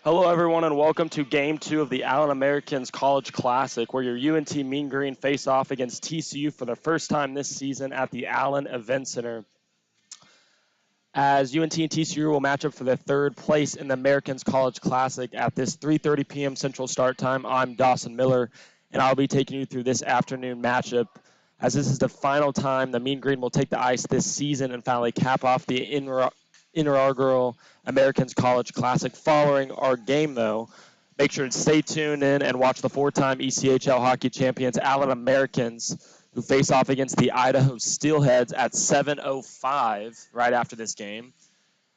Hello, everyone, and welcome to Game 2 of the Allen Americans College Classic, where your UNT Mean Green face off against TCU for the first time this season at the Allen Event Center. As UNT and TCU will match up for the third place in the Americans College Classic at this 3:30 p.m. Central Start Time. I'm Dawson Miller, and I'll be taking you through this afternoon matchup, as this is the final time the Mean Green will take the ice this season and finally cap off the inaugural Americans College Classic. Following our game, though, make sure to stay tuned in and watch the four-time ECHL hockey champions Allen Americans, who face off against the Idaho Steelheads at 7:05 right after this game.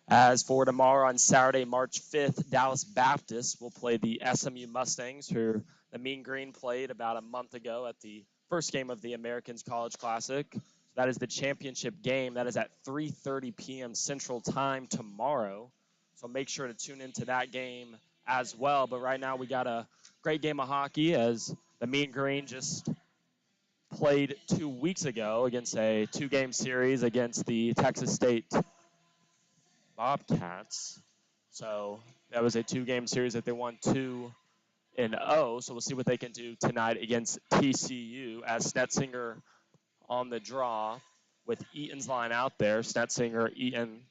As for tomorrow on Saturday, March 5th, Dallas Baptist will play the SMU Mustangs, who the Mean Green played about a month ago at the first game of the Americans College Classic. That is the championship game. That is at 3:30 p.m. Central Time tomorrow. So make sure to tune into that game as well. But right now we got a great game of hockey as the Mean Green just played 2 weeks ago against a two-game series against the Texas State Bobcats. So that was a two-game series that they won 2-0. So we'll see what they can do tonight against TCU as Snetzinger on the draw with Eaton's line out there. Snetzinger, Eaton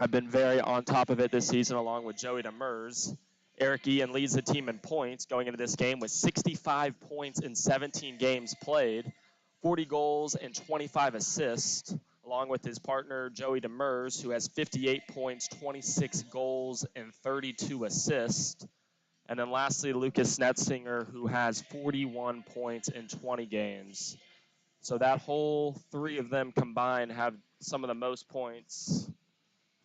have been very on top of it this season, along with Joey Demers. Eric Eaton leads the team in points going into this game with 65 points in 17 games played, 40 goals and 25 assists, along with his partner Joey Demers, who has 58 points, 26 goals, and 32 assists. And then lastly, Lucas Snetzinger, who has 41 points in 20 games. So that whole three of them combined have some of the most points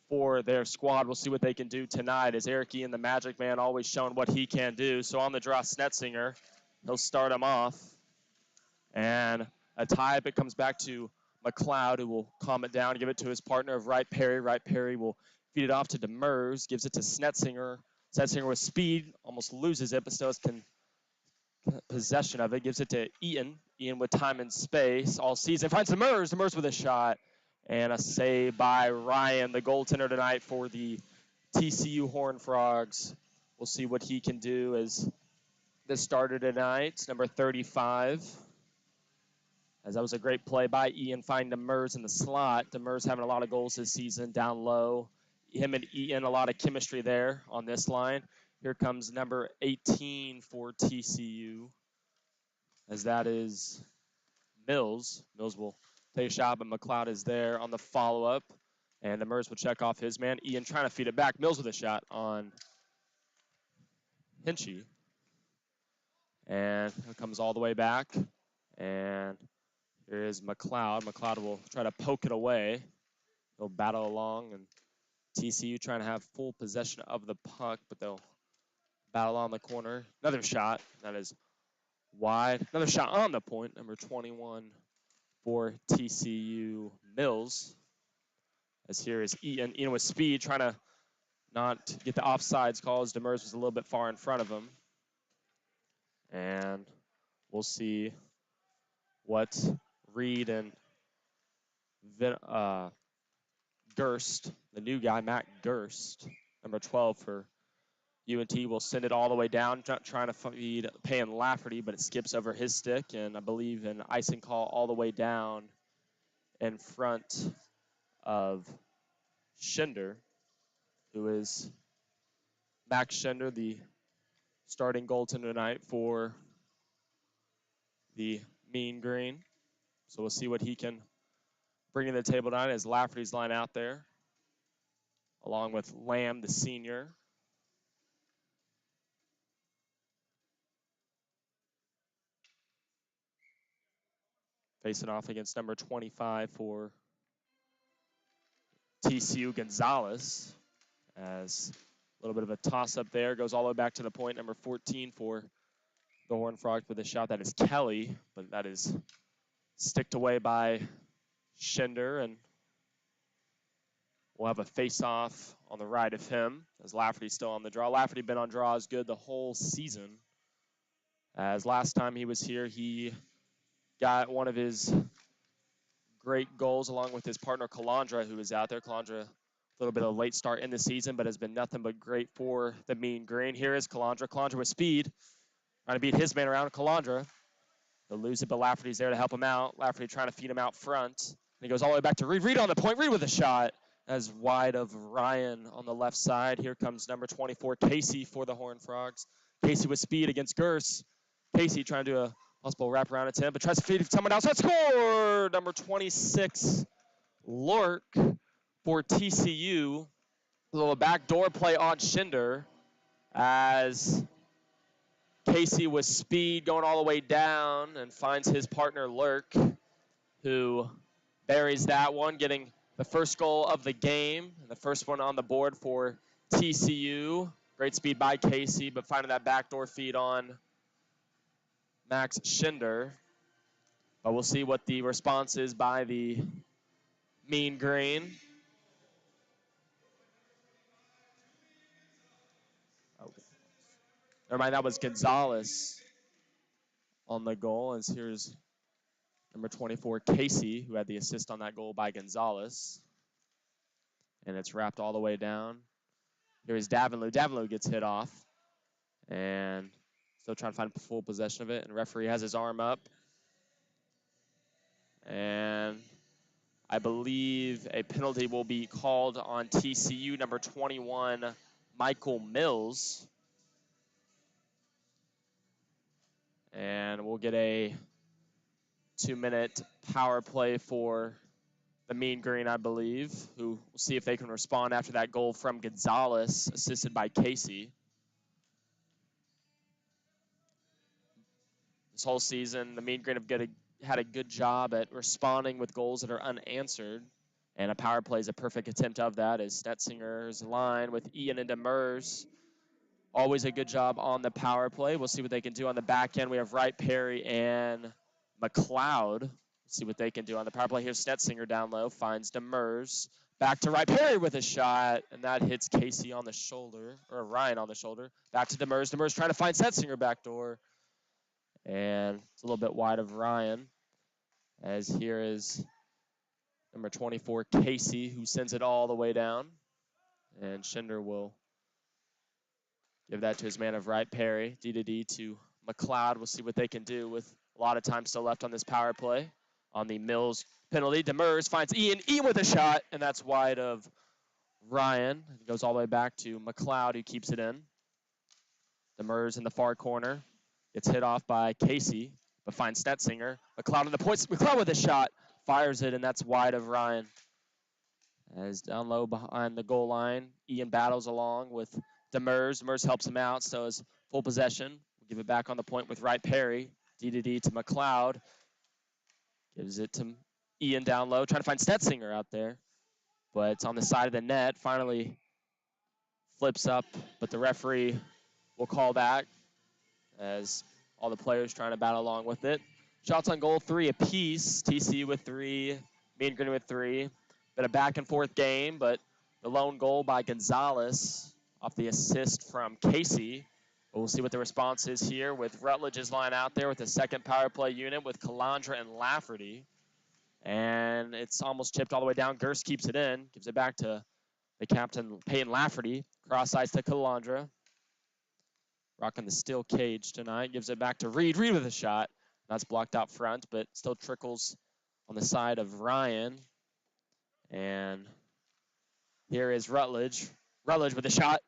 for their squad. We'll see what they can do tonight, as Eric Ian, the Magic Man, always showing what he can do. So on the draw, Snetzinger, he'll start him off. And a tie, it comes back to McLeod, who will calm it down, give it to his partner of Wright Perry. Wright Perry will feed it off to Demers, gives it to Snetzinger. Snetzinger with speed, almost loses it, but still has possession of it. Gives it to Ian. Ian with time and space all season. Finds Demers. Demers with a shot. And a save by Ryan, the goaltender tonight for the TCU Horned Frogs. We'll see what he can do as this starter tonight, number 35. As that was a great play by Ian, finding Demers in the slot. Demers having a lot of goals this season, down low. Him and Ian, a lot of chemistry there on this line. Here comes number 18 for TCU, as that is Mills. Mills will take a shot, but McLeod is there on the follow-up. And Demers will check off his man. Ian trying to feed it back. Mills with a shot on Hinchy. And it comes all the way back. And here is McLeod. McLeod will try to poke it away. He'll battle along, and TCU trying to have full possession of the puck, but they'll battle on the corner. Another shot. That is wide. Another shot on the point. Number 21 for TCU, Mills. As here is Ian. Ian with speed, trying to not get the offsides calls. Demers was a little bit far in front of him. And we'll see what Reed and Gerst, the new guy, Matt Gerst, number 12 for UNT, will send it all the way down, trying to feed Payne Lafferty, but it skips over his stick, and I believe an icing call all the way down in front of Schender, who is Max Schender, the starting goaltender tonight for the Mean Green. So we'll see what he can bring to the table tonight as Lafferty's line out there, along with Lamb, the senior. Facing off against number 25 for TCU, Gonzalez, as a little bit of a toss-up there. Goes all the way back to the point, number 14 for the Horned Frogs with a shot. That is Kelly, but that is sticked away by Schender, and we'll have a face-off on the right of him as Lafferty's still on the draw. Lafferty been on draws good the whole season, as last time he was here, he got one of his great goals along with his partner Calandra, who was out there. Calandra little bit of a late start in the season, but has been nothing but great for the Mean Green. Here is Calandra. Calandra with speed, trying to beat his man around. Calandra, they'll lose it, but Lafferty's there to help him out. Lafferty trying to feed him out front. And he goes all the way back to Reed. Reed on the point. Reed with a shot. As wide of Ryan on the left side. Here comes number 24, Casey for the Horned Frogs. Casey with speed against Gers. Casey trying to do a possible wraparound attempt, but tries to feed someone else. That score! Number 26, Lork for TCU. A little backdoor play on Shinder as Casey with speed going all the way down and finds his partner Lurk, who buries that one, getting the first goal of the game, and the first one on the board for TCU. Great speed by Casey, but finding that backdoor feed on Max Shinder. But we'll see what the response is by the Mean Green. Okay. Never mind, that was Gonzalez on the goal, as here's number 24, Casey, who had the assist on that goal by Gonzalez. And it's wrapped all the way down. Here's Davenlou. Davenlou gets hit off. And still trying to find full possession of it. And the referee has his arm up. And I believe a penalty will be called on TCU, number 21, Michael Mills. And we'll get a 2-minute power play for the Mean Green, I believe, who will see if they can respond after that goal from Gonzalez, assisted by Casey. This whole season, the Mean Green have had a good job at responding with goals that are unanswered. And a power play is a perfect attempt of that, as Stetzinger's line with Ian and Demers. Always a good job on the power play. We'll see what they can do on the back end. We have Wright, Perry, and McLeod. See what they can do on the power play. Here's Stetzinger down low, finds Demers. Back to Wright, Perry with a shot, and that hits Casey on the shoulder, or Ryan on the shoulder. Back to Demers. Demers trying to find Stetzinger backdoor. And it's a little bit wide of Ryan, as here is number 24, Casey, who sends it all the way down. And Shinder will give that to his man of Right, Perry. D to McLeod. We'll see what they can do with a lot of time still left on this power play. On the Mills penalty, Demers finds Ian. Ian with a shot, and that's wide of Ryan. It goes all the way back to McLeod, who keeps it in. Demers in the far corner. Gets hit off by Casey, but finds Stetzinger. McLeod on the points. McLeod with a shot. Fires it, and that's wide of Ryan. As down low behind the goal line, Ian battles along with Demers. Demers helps him out, so it's full possession. We'll give it back on the point with Wright Perry. D to McLeod. Gives it to Ian down low, trying to find Stetzinger out there. But it's on the side of the net. Finally flips up, but the referee will call that as all the players trying to battle along with it. Shots on goal, 3 apiece. TCU with 3, Mean Green with 3. Been a back-and-forth game, but the lone goal by Gonzalez off the assist from Casey. But we'll see what the response is here with Rutledge's line out there with the second power play unit with Calandra and Lafferty. And it's almost chipped all the way down. Gers keeps it in, gives it back to the captain, Peyton Lafferty. Cross ice to Calandra. Rocking the steel cage tonight. Gives it back to Reed. Reed with a shot. That's blocked out front, but still trickles on the side of Ryan. And here is Rutledge. Rutledge with a shot.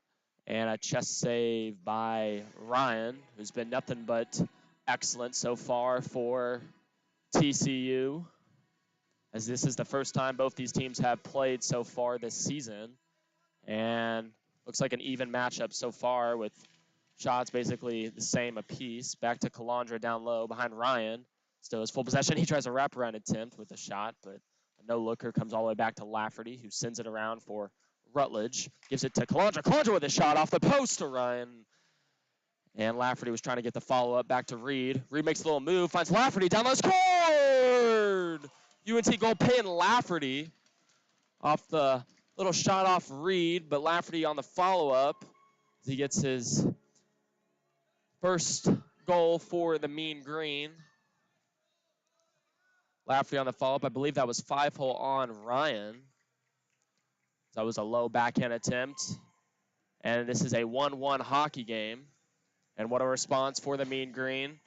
And a chest save by Ryan, who's been nothing but excellent so far for TCU, as this is the first time both these teams have played so far this season. And looks like an even matchup so far with shots basically the same apiece. Back to Calandra down low behind Ryan. Still has full possession. He tries a wraparound attempt with a shot, but a no-looker comes all the way back to Lafferty, who sends it around for Rutledge. Gives it to Calandra. Calandra with a shot off the post to Ryan. And Lafferty was trying to get the follow-up back to Reed. Reed makes a little move, finds Lafferty down low, scored! UNT goal, Peyton Lafferty off the little shot off Reed, but Lafferty on the follow-up. He gets his first goal for the Mean Green. Lafferty on the follow-up. I believe that was 5-hole on Ryan. That was a low backhand attempt. And this is a 1-1 hockey game. And what a response for the Mean Green.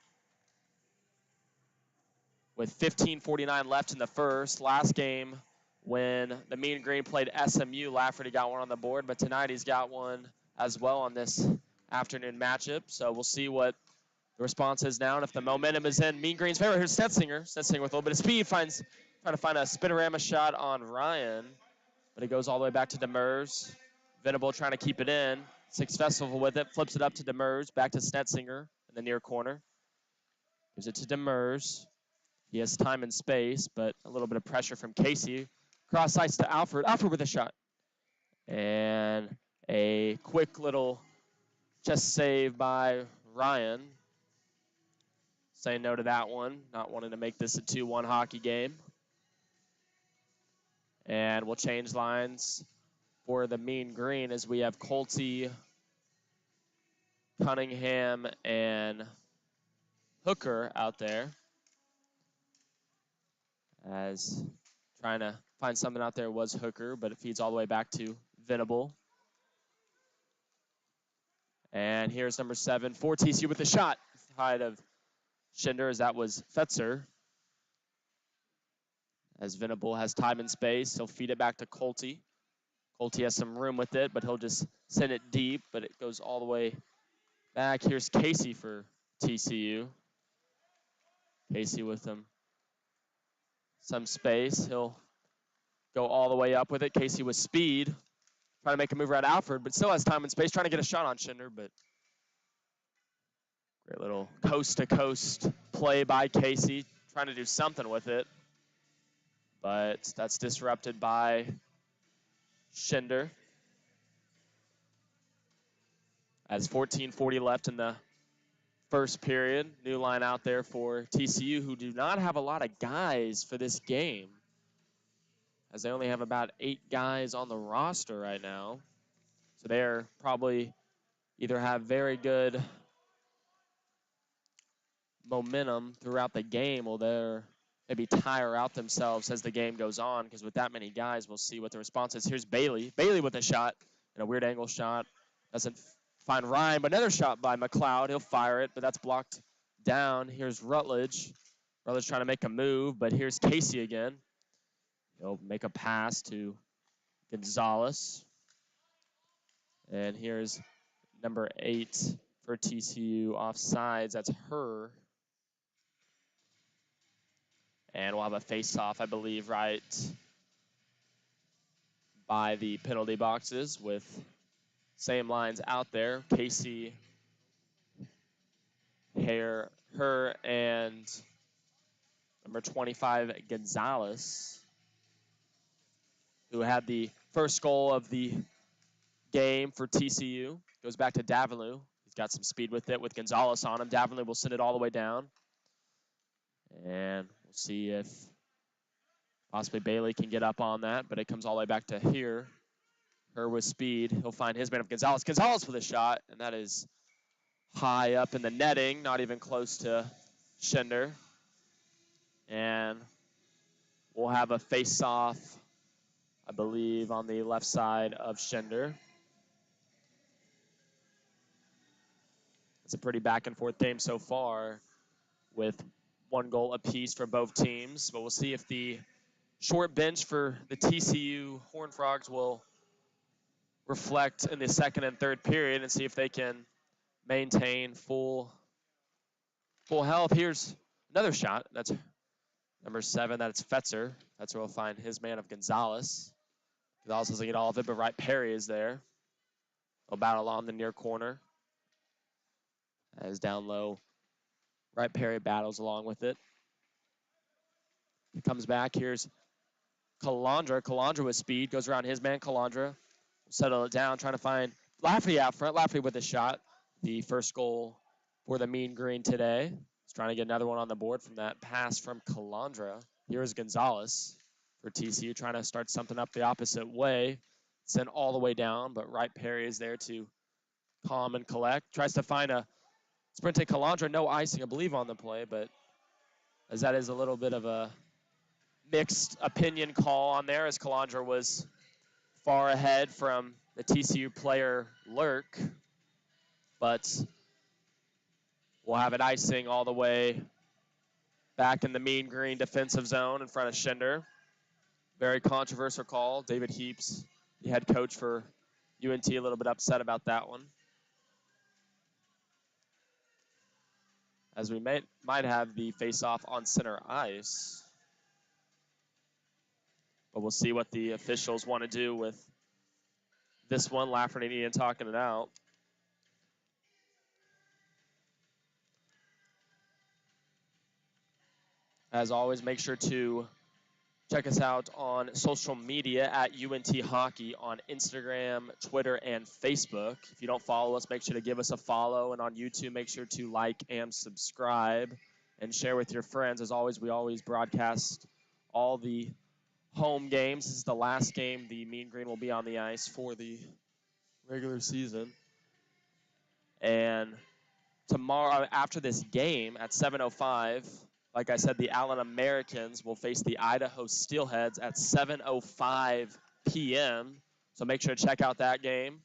With 15:49 left in the first. Last game, when the Mean Green played SMU, Lafferty got one on the board, but tonight he's got one as well on this afternoon matchup. So we'll see what the response is now, and if the momentum is in Mean Green's favor. Here's Stetzinger. Stetzinger with a little bit of speed, trying to find a spinorama shot on Ryan, but it goes all the way back to Demers. Venable trying to keep it in. Six Festival with it, flips it up to Demers, back to Stetzinger in the near corner. Gives it to Demers. He has time and space, but a little bit of pressure from Casey. Cross ice to Alfred. Alfred with a shot. And a quick little chest save by Ryan. Saying no to that one. Not wanting to make this a 2-1 hockey game. And we'll change lines for the Mean Green as we have Colty, Cunningham, and Hooker out there. As trying to find something out there was Hooker, but it feeds all the way back to Venable. And here's number 7 for TCU with the shot. Height of Schinder, as that was Fetzer. As Venable has time and space, he'll feed it back to Colty. Colty has some room with it, but he'll just send it deep, but it goes all the way back. Here's Casey for TCU. Casey with some space. He'll go all the way up with it. Casey with speed. Trying to make a move around Alfred, but still has time and space. Trying to get a shot on Schinder, but great little coast-to-coast play by Casey. Trying to do something with it, but that's disrupted by Schinder. As 14:40 left in the first period. New line out there for TCU, who do not have a lot of guys for this game, as they only have about 8 guys on the roster right now. So they're probably either have very good momentum throughout the game, or they're maybe tire out themselves as the game goes on, because with that many guys, we'll see what the response is. Here's Bailey. Bailey with a shot, and a weird angle shot. Doesn't find Ryan, but another shot by McLeod. He'll fire it, but that's blocked down. Here's Rutledge. Rutledge trying to make a move, but here's Casey again. He'll make a pass to Gonzalez. And here's number 8 for TCU offsides. That's her. And we'll have a face-off, I believe, right by the penalty boxes with same lines out there. Casey, her, and number 25, Gonzalez, who had the first goal of the game for TCU. Goes back to Davalou. He's got some speed with it with Gonzalez on him. Davalou will send it all the way down. And we'll see if possibly Bailey can get up on that, but it comes all the way back to here. Her with speed. He'll find his man of Gonzalez. Gonzalez with a shot, and that is high up in the netting, not even close to Schinder. And we'll have a face-off, I believe, on the left side of Schinder. It's a pretty back-and-forth game so far with 1 goal apiece for both teams. But we'll see if the short bench for the TCU Horned Frogs will reflect in the second and third period and see if they can maintain full health. Here's another shot. That's number 7. That's Fetzer. Fetzer will find his man of Gonzalez. Gonzalez doesn't get all of it, but Wright Perry is there. They'll battle on the near corner. As down low, Wright Perry battles along with it. He comes back. Here's Calandra. Calandra with speed. Goes around his man, Calandra. Will settle it down, trying to find Lafferty out front. Lafferty with a shot. The first goal for the Mean Green today. He's trying to get another one on the board from that pass from Calandra. Here's Gonzalez for TCU, trying to start something up the opposite way. Sent all the way down, but Wright Perry is there to calm and collect. Tries to find a sprint to Calandra. No icing, I believe, on the play, but as that is a little bit of a mixed opinion call on there, as Calandra was far ahead from the TCU player Lurk, but we'll have it icing all the way back in the mean green defensive zone in front of Schinder. Very controversial call. David Heaps, the head coach for UNT, a little bit upset about that one. As we might have the face-off on center ice. But we'll see what the officials want to do with this one. Lafferty and Ian talking it out. As always, make sure to check us out on social media at UNT Hockey on Instagram, Twitter, and Facebook. If you don't follow us, make sure to give us a follow. And on YouTube, make sure to like and subscribe and share with your friends. As always, we always broadcast all the home games. This is the last game the Mean Green will be on the ice for the regular season. And tomorrow, after this game at 7:05, like I said, the Allen Americans will face the Idaho Steelheads at 7:05 p.m. So make sure to check out that game.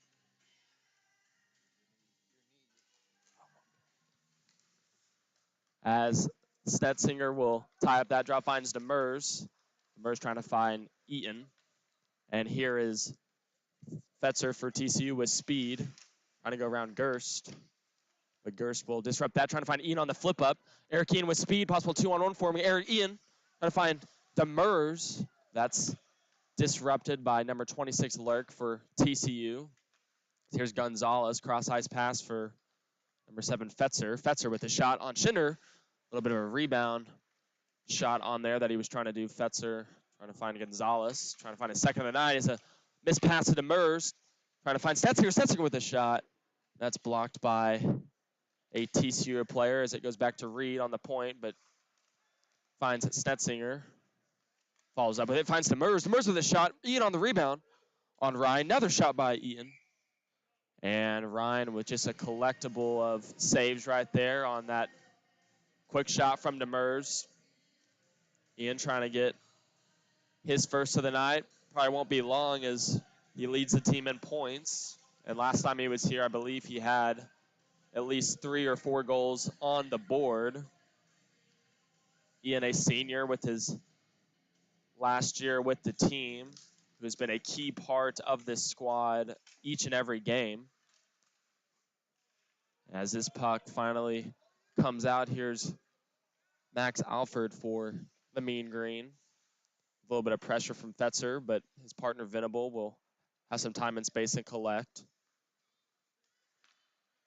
As Stetzinger will tie up that drop, finds Demers. Demers trying to find Eaton. And here is Fetzer for TCU with speed, trying to go around Gerst. But Gerst will disrupt that, trying to find Ian on the flip up. Eric Ian with speed, possible 2-on-1 for me. Eric Ian trying to find Demers. That's disrupted by number 26 Lurk for TCU. Here's Gonzalez, cross ice pass for number 7 Fetzer. Fetzer with a shot on Schinder. A little bit of a rebound shot on there that he was trying to do. Fetzer trying to find Gonzalez, trying to find a second of the night. Is a missed pass to Demers. Trying to find Stetzinger. Stetzinger with a shot. That's blocked by a TCU player as it goes back to Reed on the point, but finds Stetzinger. Follows up with it, finds Demers. Demers with a shot. Ian on the rebound on Ryan. Another shot by Ian. And Ryan with just a collectible of saves right there on that quick shot from Demers. Ian trying to get his first of the night. Probably won't be long as he leads the team in points. And last time he was here, I believe he had at least 3 or 4 goals on the board. Ian, a senior with his last year with the team, who's been a key part of this squad each and every game. As this puck finally comes out, here's Max Alford for the Mean Green. A little bit of pressure from Fetzer, but his partner Venable will have some time and space and collect.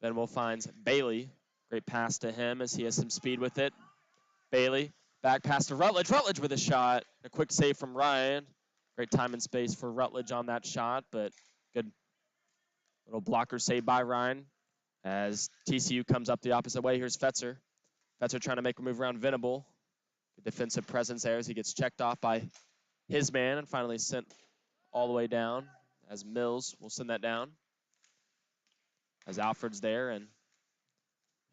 Then we'll find Bailey. Great pass to him as he has some speed with it. Bailey, back pass to Rutledge. Rutledge with a shot. A quick save from Ryan. Great time and space for Rutledge on that shot, but good little blocker save by Ryan. As TCU comes up the opposite way, here's Fetzer. Fetzer trying to make a move around Venable. Good defensive presence there as he gets checked off by his man and finally sent all the way down as Mills will send that down. As Alfred's there, and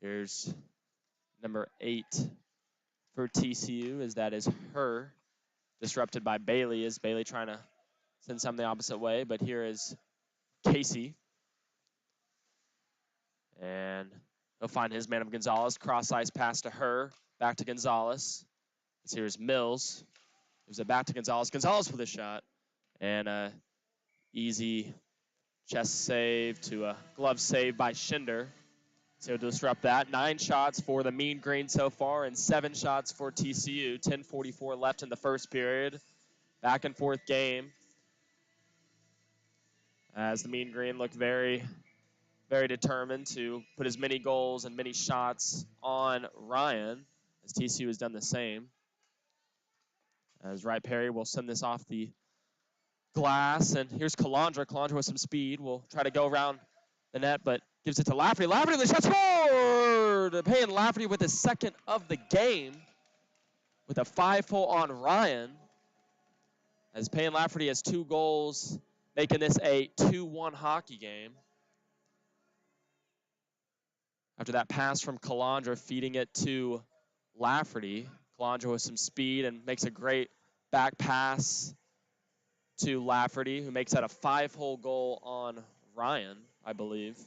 here's number 8 for TCU as that is her. Disrupted by Bailey as Bailey trying to send some the opposite way, but here is Casey. And he'll find his man of Gonzalez. Cross ice pass to her. Back to Gonzalez. Here's Mills. There's a back to Gonzalez. Gonzalez with a shot. And a easy chest save to a glove save by Schinder. So to disrupt that. 9 shots for the Mean Green so far and 7 shots for TCU. 10:44 left in the first period. Back and forth game. As the Mean Green looked very, very determined to put as many goals and many shots on Ryan, as TCU has done the same. As Wright Perry will send this off the glass, and here's Calandra. Calandra with some speed will try to go around the net, but gives it to Lafferty. Lafferty, the shot scored! Payne Lafferty with his second of the game with a 5-hole on Ryan. As Payne Lafferty has 2 goals, making this a 2-1 hockey game. After that pass from Calandra, feeding it to Lafferty. Calandra with some speed and makes a great back pass to Lafferty, who makes that a 5-hole goal on Ryan, I believe.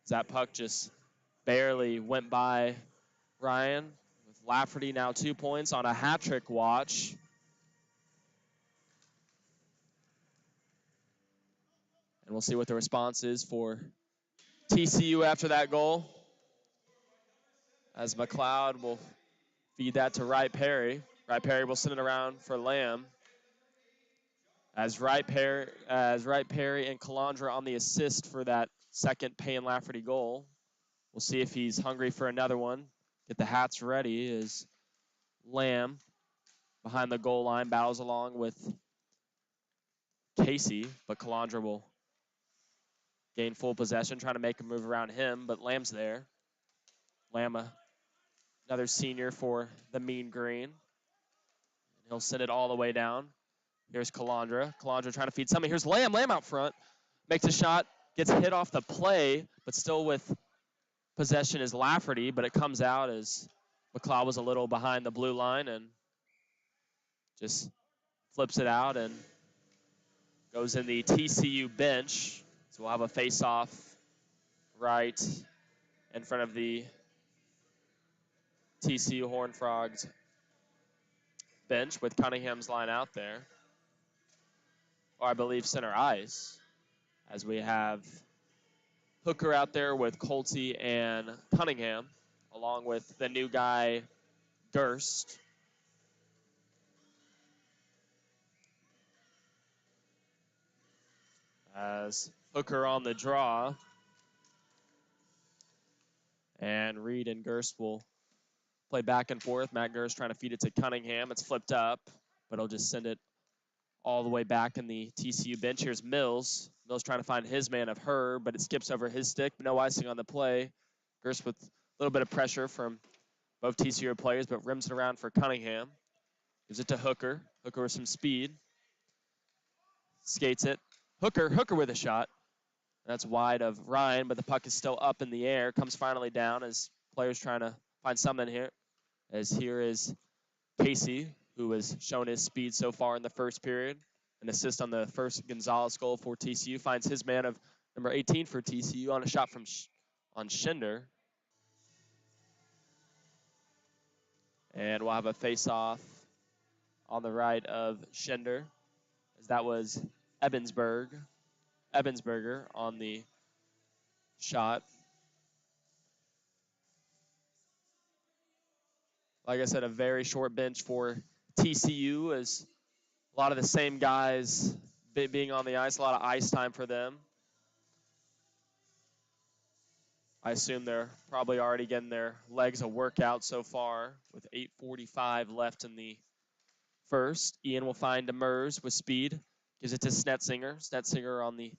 That puck just barely went by Ryan, with Lafferty now 2 points on a hat trick watch. And we'll see what the response is for TCU after that goal, as McLeod will feed that to Wright Perry. Wright Perry will send it around for Lamb. As Wright Perry and Calandra on the assist for that second Payne Lafferty goal. We'll see if he's hungry for another one. Get the hats ready as Lamb behind the goal line battles along with Casey, but Calandra will gain full possession, trying to make a move around him, but Lamb's there. Lamb, another senior for the Mean Green. He'll send it all the way down. Here's Calandra. Calandra trying to feed somebody. Here's Lamb. Lamb out front. Makes a shot. Gets hit off the play, but still with possession is Lafferty, but it comes out as McLeod was a little behind the blue line and just flips it out and goes in the TCU bench. So we'll have a face-off right in front of the TCU Horned Frogs bench with Cunningham's line out there. Or I believe center ice, as we have Hooker out there with Colty and Cunningham, along with the new guy, Gerst. As Hooker on the draw. And Reed and Gerst will play back and forth. Matt Gerst trying to feed it to Cunningham. It's flipped up, but he'll just send it all the way back in the TCU bench. Here's Mills. Mills trying to find his man of Herb, but it skips over his stick. No icing on the play. Gerst with a little bit of pressure from both TCU players, but rims it around for Cunningham. Gives it to Hooker. Hooker with some speed. Skates it. Hooker with a shot. That's wide of Ryan, but the puck is still up in the air. Comes finally down as players trying to find something here. As here is Casey, who has shown his speed so far in the first period. An assist on the first Gonzalez goal for TCU. Finds his man of number 18 for TCU on a shot from on Schinder. And we'll have a face-off on the right of Schinder, as that was Ebensberger on the shot. Like I said, a very short bench for TCU, as a lot of the same guys being on the ice, a lot of ice time for them. I assume they're probably already getting their legs a workout so far with 8:45 left in the first. Ian will find Demers with speed. Gives it to Snetzinger. Snetzinger on the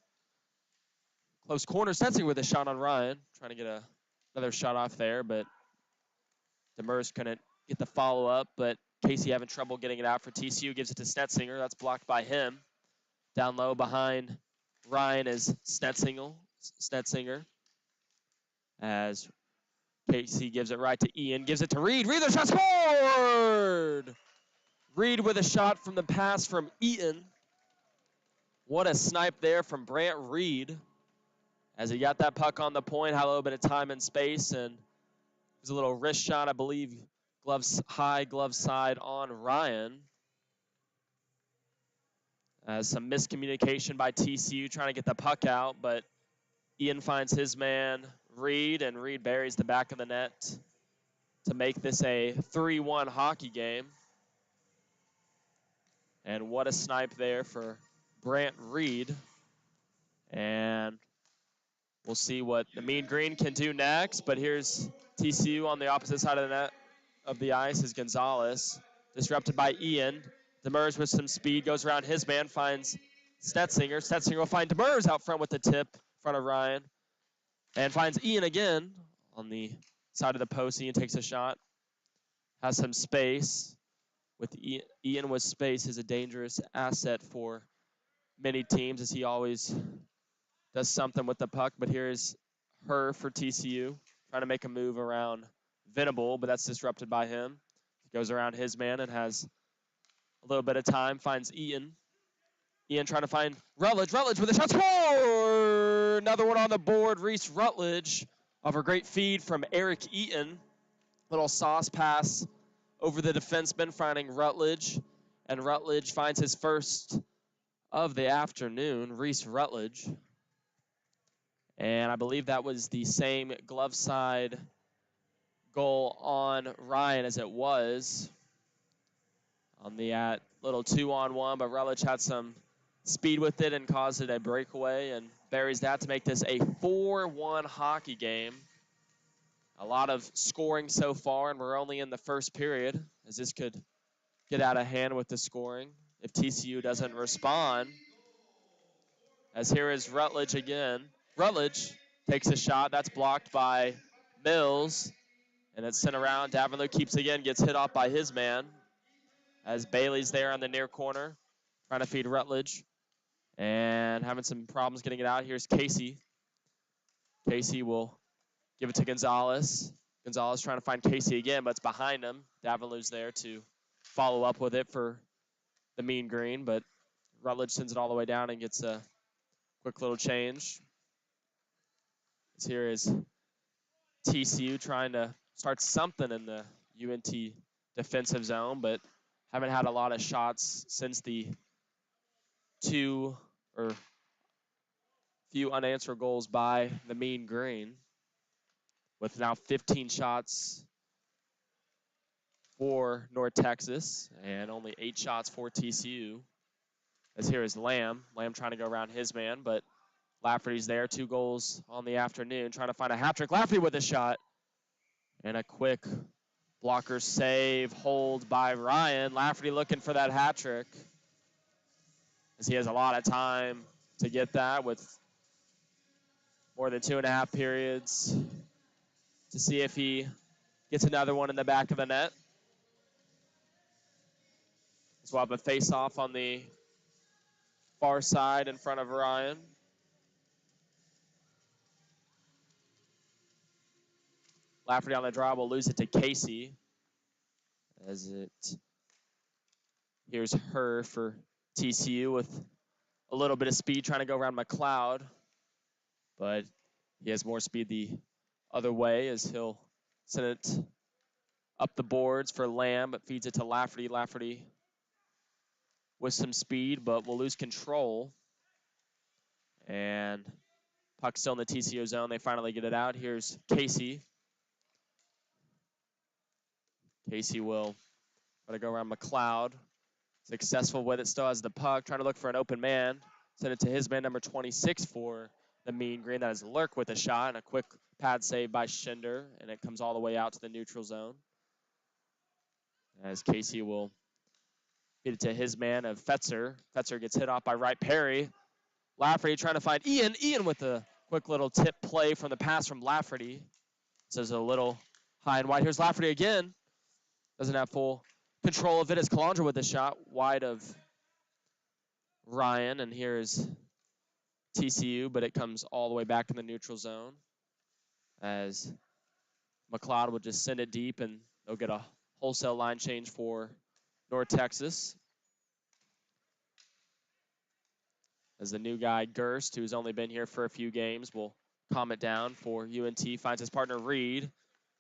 close corner. Snetzinger with a shot on Ryan. Trying to get another shot off there, but Demers couldn't get the follow-up, but Casey having trouble getting it out for TCU. Gives it to Snetzinger. That's blocked by him. Down low behind Ryan is Snetzinger. As Casey gives it right to Ian. Gives it to Reed. Reed, the shot scored! Reed with a shot from the pass from Eaton. What a snipe there from Brant Reed. As he got that puck on the point, had a little bit of time and space, and it was a little wrist shot, I believe, gloves high, glove side on Ryan. Some miscommunication by TCU trying to get the puck out, but Ian finds his man, Reed, and Reed buries the back of the net to make this a 3-1 hockey game. And what a snipe there for Brant Reed. And we'll see what the Mean Green can do next. But here's TCU on the opposite side of the net of the ice is Gonzalez. Disrupted by Ian. Demers with some speed, goes around his man, finds Snetzinger. Snetzinger will find Demers out front with the tip in front of Ryan. And finds Ian again on the side of the post. Ian takes a shot. Has some space. With Ian with space is a dangerous asset for many teams, as he always does something with the puck. But here's her for TCU, trying to make a move around Venable, but that's disrupted by him. He goes around his man and has a little bit of time, finds Ian. Ian trying to find Rutledge. Rutledge with a shot. Score! Another one on the board. Reese Rutledge off a great feed from Eric Eaton. Little sauce pass over the defenseman, finding Rutledge. And Rutledge finds his first of the afternoon, Reese Rutledge. And I believe that was the same glove side goal on Ryan as it was on the little 2-on-1, but Rutledge had some speed with it and caused it a breakaway and buries that to make this a 4-1 hockey game. A lot of scoring so far, and we're only in the first period, as this could get out of hand with the scoring if TCU doesn't respond. As here is Rutledge again. Rutledge takes a shot. That's blocked by Mills, and it's sent around. Davenport keeps again, gets hit off by his man, as Bailey's there on the near corner, trying to feed Rutledge and having some problems getting it out. Here's Casey. Casey will give it to Gonzalez. Gonzalez trying to find Casey again, but it's behind him. Davenport's there to follow up with it for the Mean Green, but Rutledge sends it all the way down and gets a quick little change. As here is TCU trying to start something in the UNT defensive zone, but haven't had a lot of shots since the few unanswered goals by the Mean Green, with now 15 shots for North Texas and only 8 shots for TCU. As here is Lamb. Lamb trying to go around his man, but Lafferty's there. 2 goals on the afternoon, trying to find a hat trick. Lafferty with a shot and a quick blocker save, hold by Ryan. Lafferty looking for that hat trick, as he has a lot of time to get that with more than 2.5 periods to see if he gets another one in the back of the net. So we'll have a face-off on the far side in front of Ryan. Lafferty on the draw will lose it to Casey. Here's her for TCU with a little bit of speed trying to go around McLeod. But he has more speed the other way, as he'll send it up the boards for Lamb, but feeds it to Lafferty. Lafferty with some speed, but will lose control. And puck still in the TCU zone. They finally get it out. Here's Casey. Casey will try to go around McLeod. Successful with it, still has the puck, trying to look for an open man. Send it to his man, number 26 for the Mean Green. That is Lurk with a shot, and a quick pad save by Schinder, and it comes all the way out to the neutral zone. As Casey will feed it to his man of Fetzer. Fetzer gets hit off by Wright Perry. Lafferty trying to find Ian. Ian with a quick little tip play from the pass from Lafferty. So there's a little high and wide. Here's Lafferty again. Doesn't have full control of it as Calandra with a shot wide of Ryan. And here's TCU, but it comes all the way back in the neutral zone, as McLeod will just send it deep, and they'll get a wholesale line change for North Texas. As the new guy, Gerst, who's only been here for a few games, will calm it down for UNT. Finds his partner, Reed.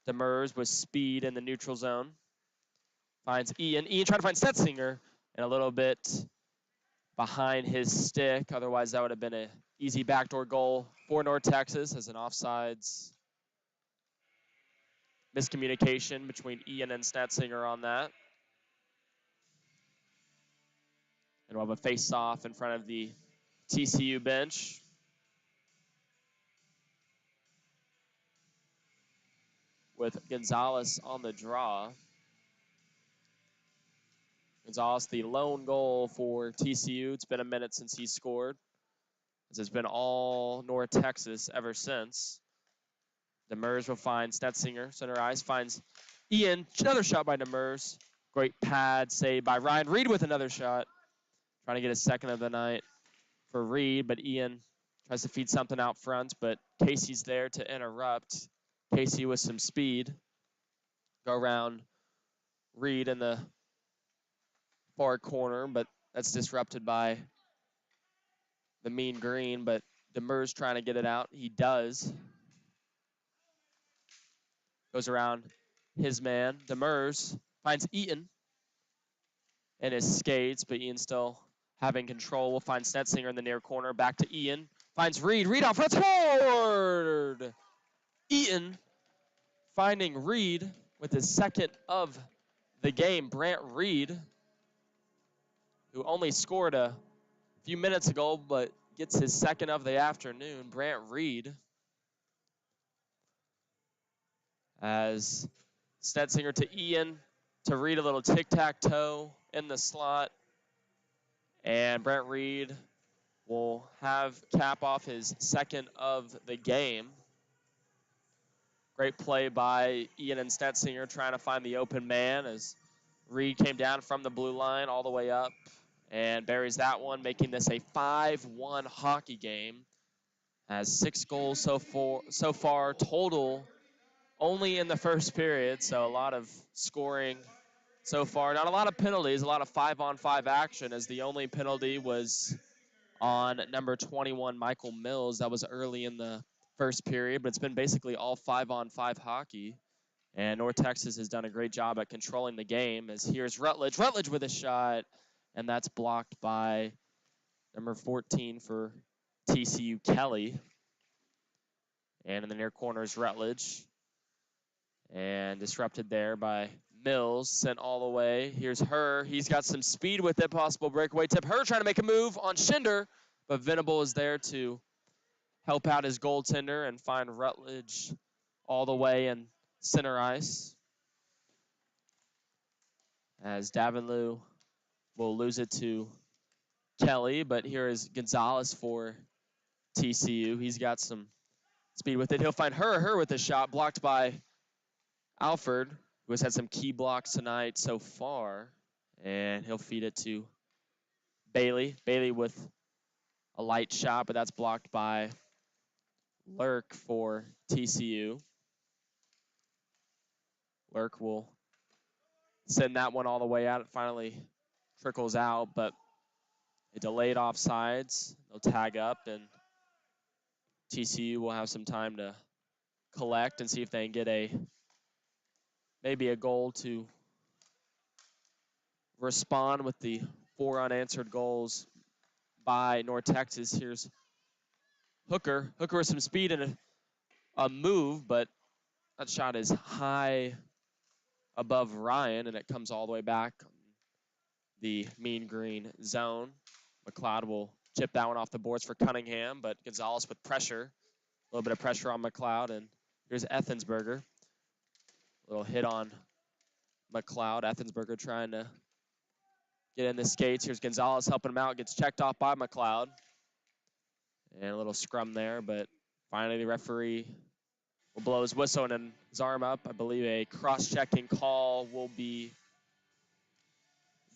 Demers with speed in the neutral zone. Finds Ian. Ian trying to find Stetzinger, and a little bit behind his stick. Otherwise, that would have been an easy backdoor goal for North Texas, as an offsides miscommunication between Ian and Stetzinger on that. And we'll have a face-off in front of the TCU bench. With Gonzalez on the draw. Gonzalez, the lone goal for TCU. It's been a minute since he scored, as it's been all North Texas ever since. Demers will find Stetzinger. Center ice finds Ian. Another shot by Demers. Great pad save by Ryan. Reed with another shot. Trying to get his second of the night for Reed, but Ian tries to feed something out front, but Casey's there to interrupt. Casey with some speed. Go around Reed in the far corner, but that's disrupted by the mean green, but Demers trying to get it out. He does. Goes around his man. Demers finds Eaton in his skates, but Ian still having control. We'll find Snetzinger in the near corner. Back to Ian. Finds Reed. Reed off. Let's forward. Eaton finding Reed with his second of the game. Brant Reed, who only scored a few minutes ago, but gets his second of the afternoon. Brant Reed, as Snetzinger to Ian to Reed, a little tic-tac-toe in the slot. And Brant Reed will have cap off his second of the game. Great play by Ian and Snetzinger trying to find the open man as Reed came down from the blue line all the way up and buries that one, making this a 5-1 hockey game. Has 6 goals so far total only in the first period, so a lot of scoring so far. Not a lot of penalties, a lot of 5-on-5 action, as the only penalty was on number 21, Michael Mills. That was early in the first period, but it's been basically all 5-on-5 hockey. And North Texas has done a great job at controlling the game, as here's Rutledge. Rutledge with a shot, and that's blocked by number 14 for TCU, Kelly. And in the near corner is Rutledge. And disrupted there by Mills, sent all the way. Here's Herr. He's got some speed with it, possible breakaway tip. Herr trying to make a move on Schinder, but Venable is there to help out his goaltender and find Rutledge all the way in center ice. As Davinlou will lose it to Kelly, but here is Gonzalez for TCU. He's got some speed with it. He'll find Herr with a shot blocked by Alford, who has had some key blocks tonight so far. And he'll feed it to Bailey. Bailey with a light shot, but that's blocked by Lurk for TCU. Lurk will send that one all the way out. It finally trickles out, but a delayed offsides. They'll tag up, and TCU will have some time to collect and see if they can get maybe a goal to respond with the 4 unanswered goals by North Texas. Here's Hooker. Hooker with some speed and a move, but that shot is high above Ryan, and it comes all the way back the mean green zone. McLeod will chip that one off the boards for Cunningham, but Gonzalez with pressure. A little bit of pressure on McLeod, and here's Ethensberger. A little hit on McLeod. Ethensberger trying to get in the skates. Here's Gonzalez helping him out. Gets checked off by McLeod. And a little scrum there, but finally the referee will blow his whistle and his arm up. I believe a cross-checking call will be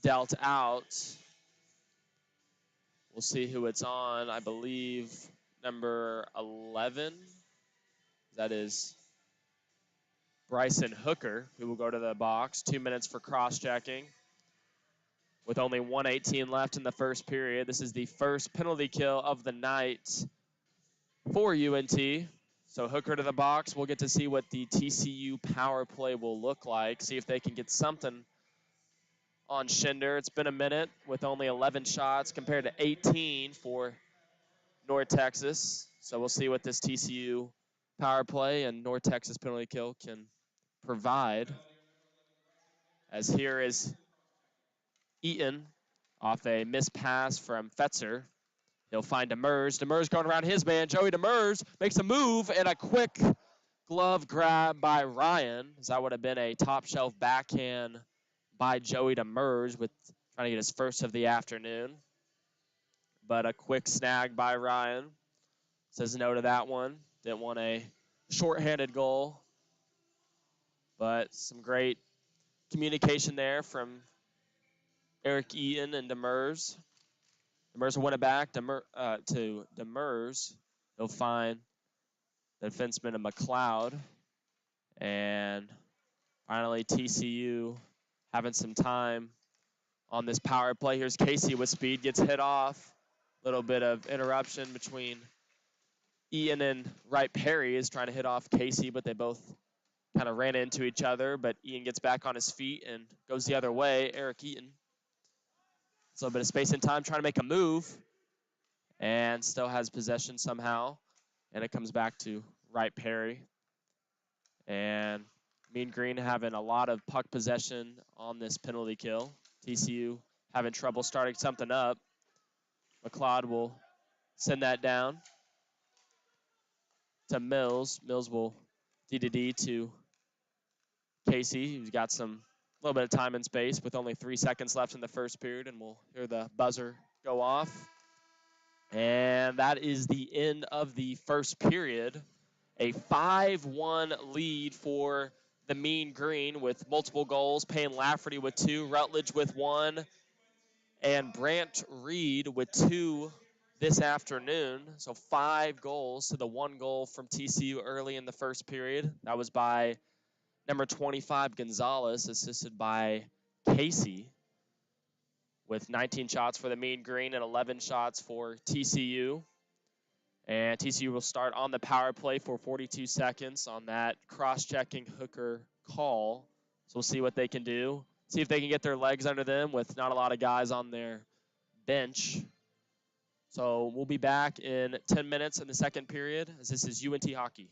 dealt out. We'll see who it's on. I believe number 11. That is Bryson Hooker, who will go to the box. 2 minutes for cross-checking. With only 1:18 left in the first period. This is the first penalty kill of the night for UNT. So Hooker to the box. We'll get to see what the TCU power play will look like. See if they can get something on Schinder. It's been a minute with only 11 shots compared to 18 for North Texas. So we'll see what this TCU power play and North Texas penalty kill can provide. As here is Eaton off a missed pass from Fetzer. He'll find Demers. Demers going around his man. Joey Demers makes a move and a quick glove grab by Ryan. As that would have been a top shelf backhand by Joey Demers with trying to get his first of the afternoon. But a quick snag by Ryan. Says no to that one. Didn't want a shorthanded goal. But some great communication there from Eric Eaton and Demers. Demers will win it back to Demers. He'll find the defenseman of McLeod. And finally, TCU having some time on this power play. Here's Casey with speed, gets hit off Little bit of interruption between Ian and Wright Perry is trying to hit off Casey, but they both kind of ran into each other. But Ian gets back on his feet and goes the other way. Eric Eaton. It's a little bit of space and time trying to make a move and still has possession somehow. And it comes back to Wright Perry. And Mean Green having a lot of puck possession on this penalty kill. TCU having trouble starting something up. McLeod will send that down to Mills. Mills will D to Casey, who's got some little bit of time and space with only 3 seconds left in the first period, and we'll hear the buzzer go off. And that is the end of the first period. A 5-1 lead for the Mean Green with multiple goals. Payne Lafferty with 2, Rutledge with 1, and Brant Reed with 2 this afternoon. So 5 goals to the 1 goal from TCU early in the first period. That was by number 25, Gonzalez, assisted by Casey, with 19 shots for the Mean Green and 11 shots for TCU. And TCU will start on the power play for 42 seconds on that cross-checking hooker call. So we'll see what they can do. See if they can get their legs under them with not a lot of guys on their bench. So we'll be back in 10 minutes in the second period, as this is UNT Hockey.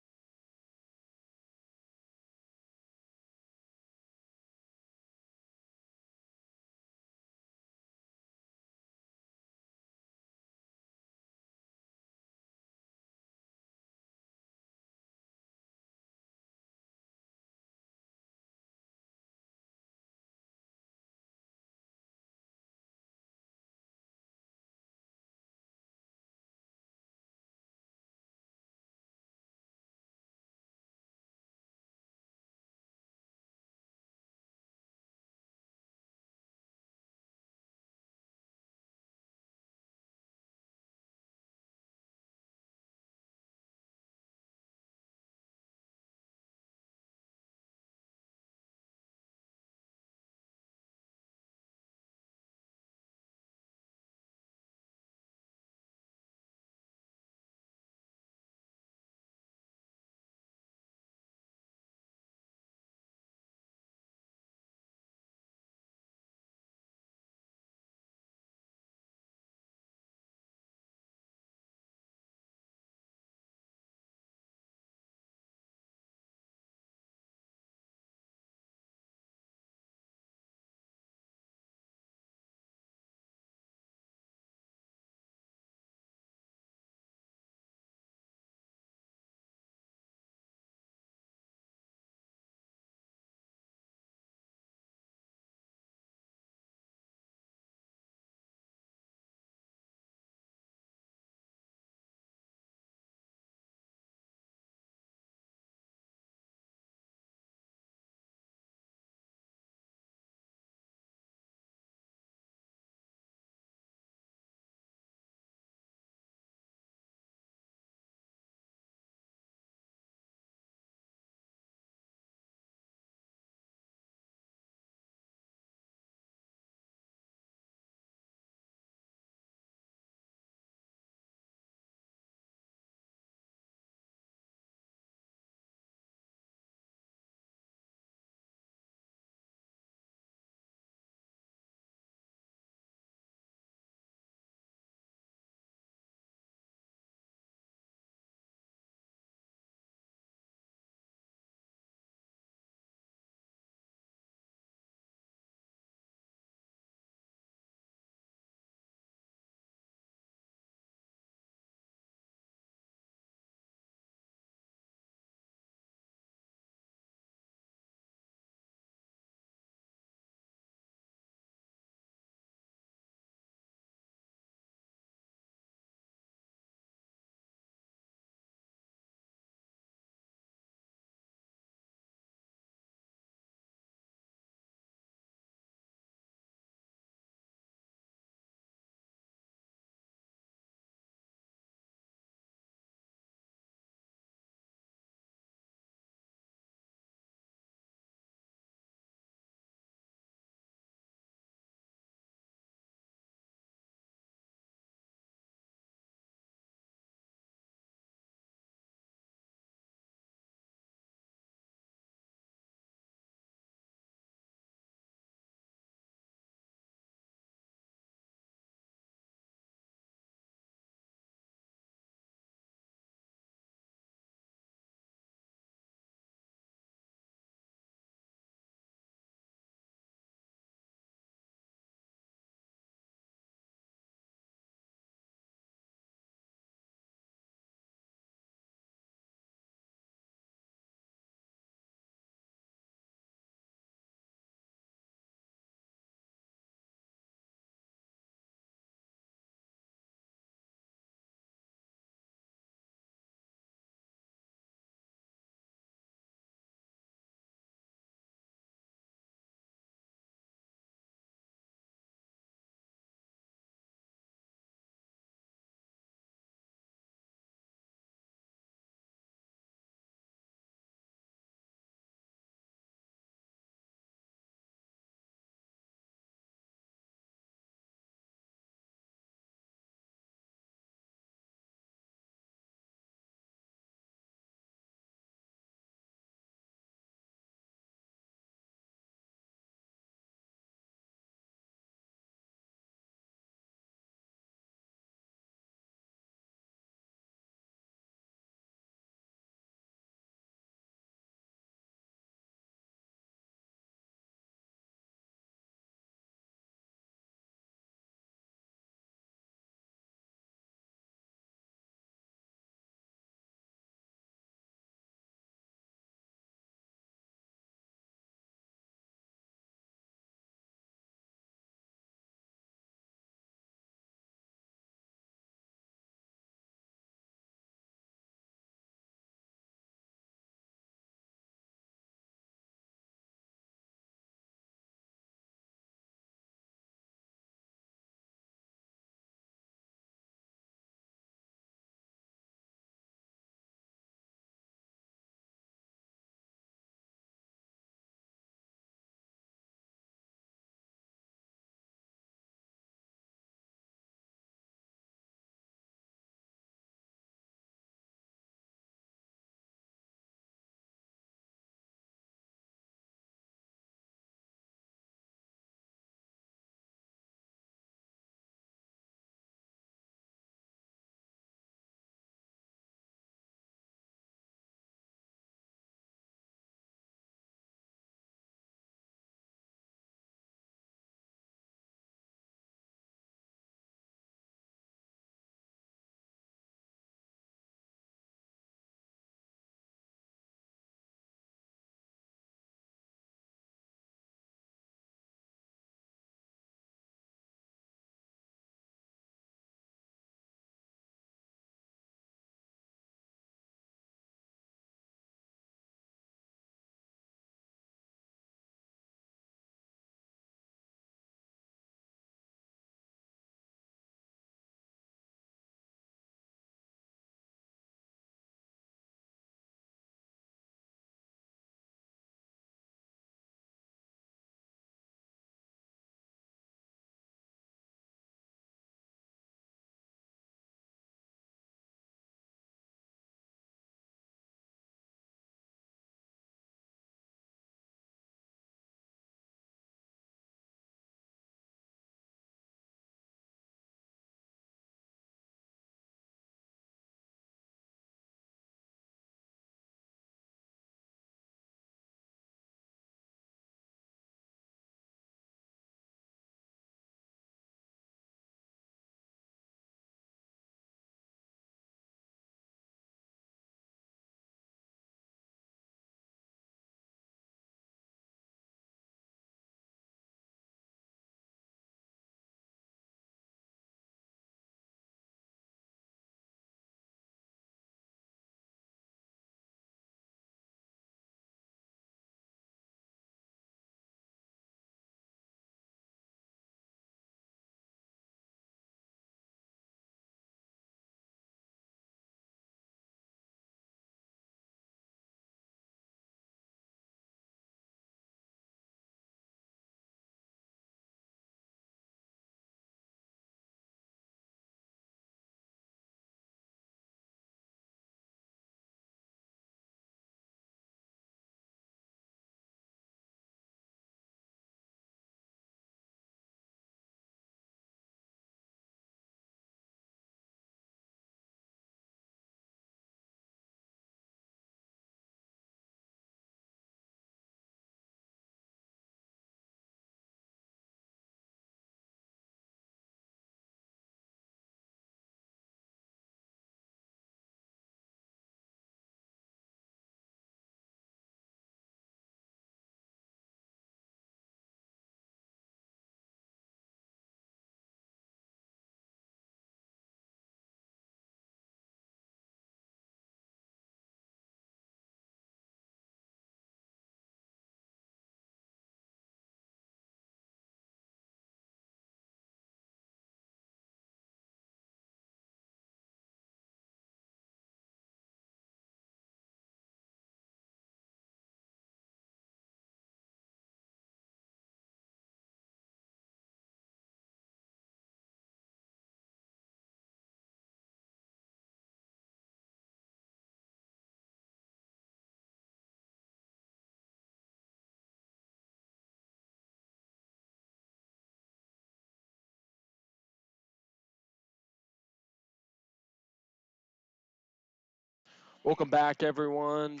Welcome back, everyone,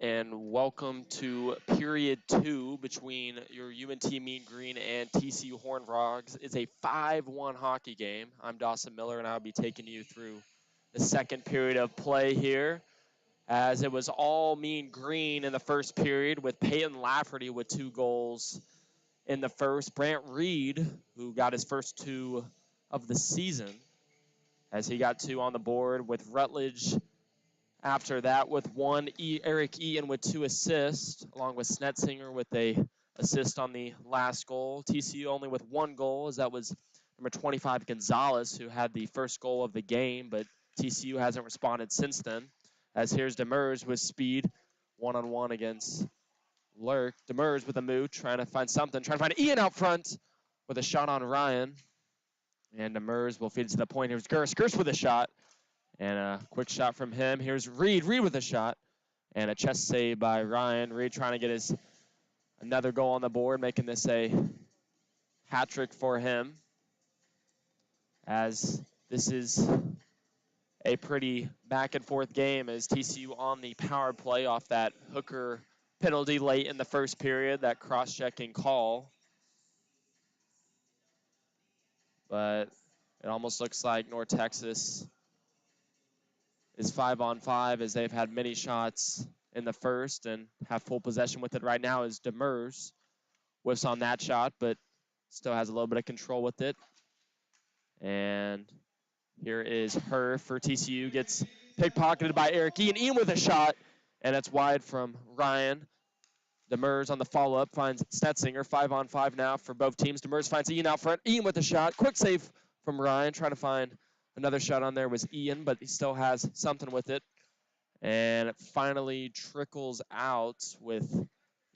and welcome to period 2 between your UNT Mean Green and TCU Horned Frogs. It's a 5-1 hockey game. I'm Dawson Miller, and I'll be taking you through the second period of play here, as it was all Mean Green in the first period, with Peyton Lafferty with 2 goals in the first. Brant Reed, who got his first 2 of the season, as he got 2 on the board, with Rutledge after that with 1. Eric Eaton with 2 assists, along with Snetzinger with a assist on the last goal. TCU only with 1 goal, as that was number 25 Gonzalez, who had the first goal of the game, but TCU hasn't responded since then. As here's Demers with speed, one-on-one against Lurk. Demers with a move, trying to find something, trying to find Ian out front with a shot on Ryan. And Demers will feed it to the point. Here's Gers. Gers with a shot. And a quick shot from him. Here's Reed. Reed with a shot. And a chest save by Ryan. Reed trying to get his another goal on the board, making this a hat trick for him, as this is a pretty back and forth game, as TCU on the power play off that Hooker penalty late in the first period, that cross-checking call. But it almost looks like North Texas is 5-on-5, as they've had many shots in the first and have full possession with it right now, as Demers whiffs on that shot, but still has a little bit of control with it. And here is her for TCU. Gets pickpocketed by Eric Ian. Ian with a shot, and that's wide from Ryan. Demers on the follow-up finds Snetzinger. 5-on-5 now for both teams. Demers finds Ian out front. Ian with a shot. Quick save from Ryan. Trying to find another shot on there was Ian, but he still has something with it. And it finally trickles out with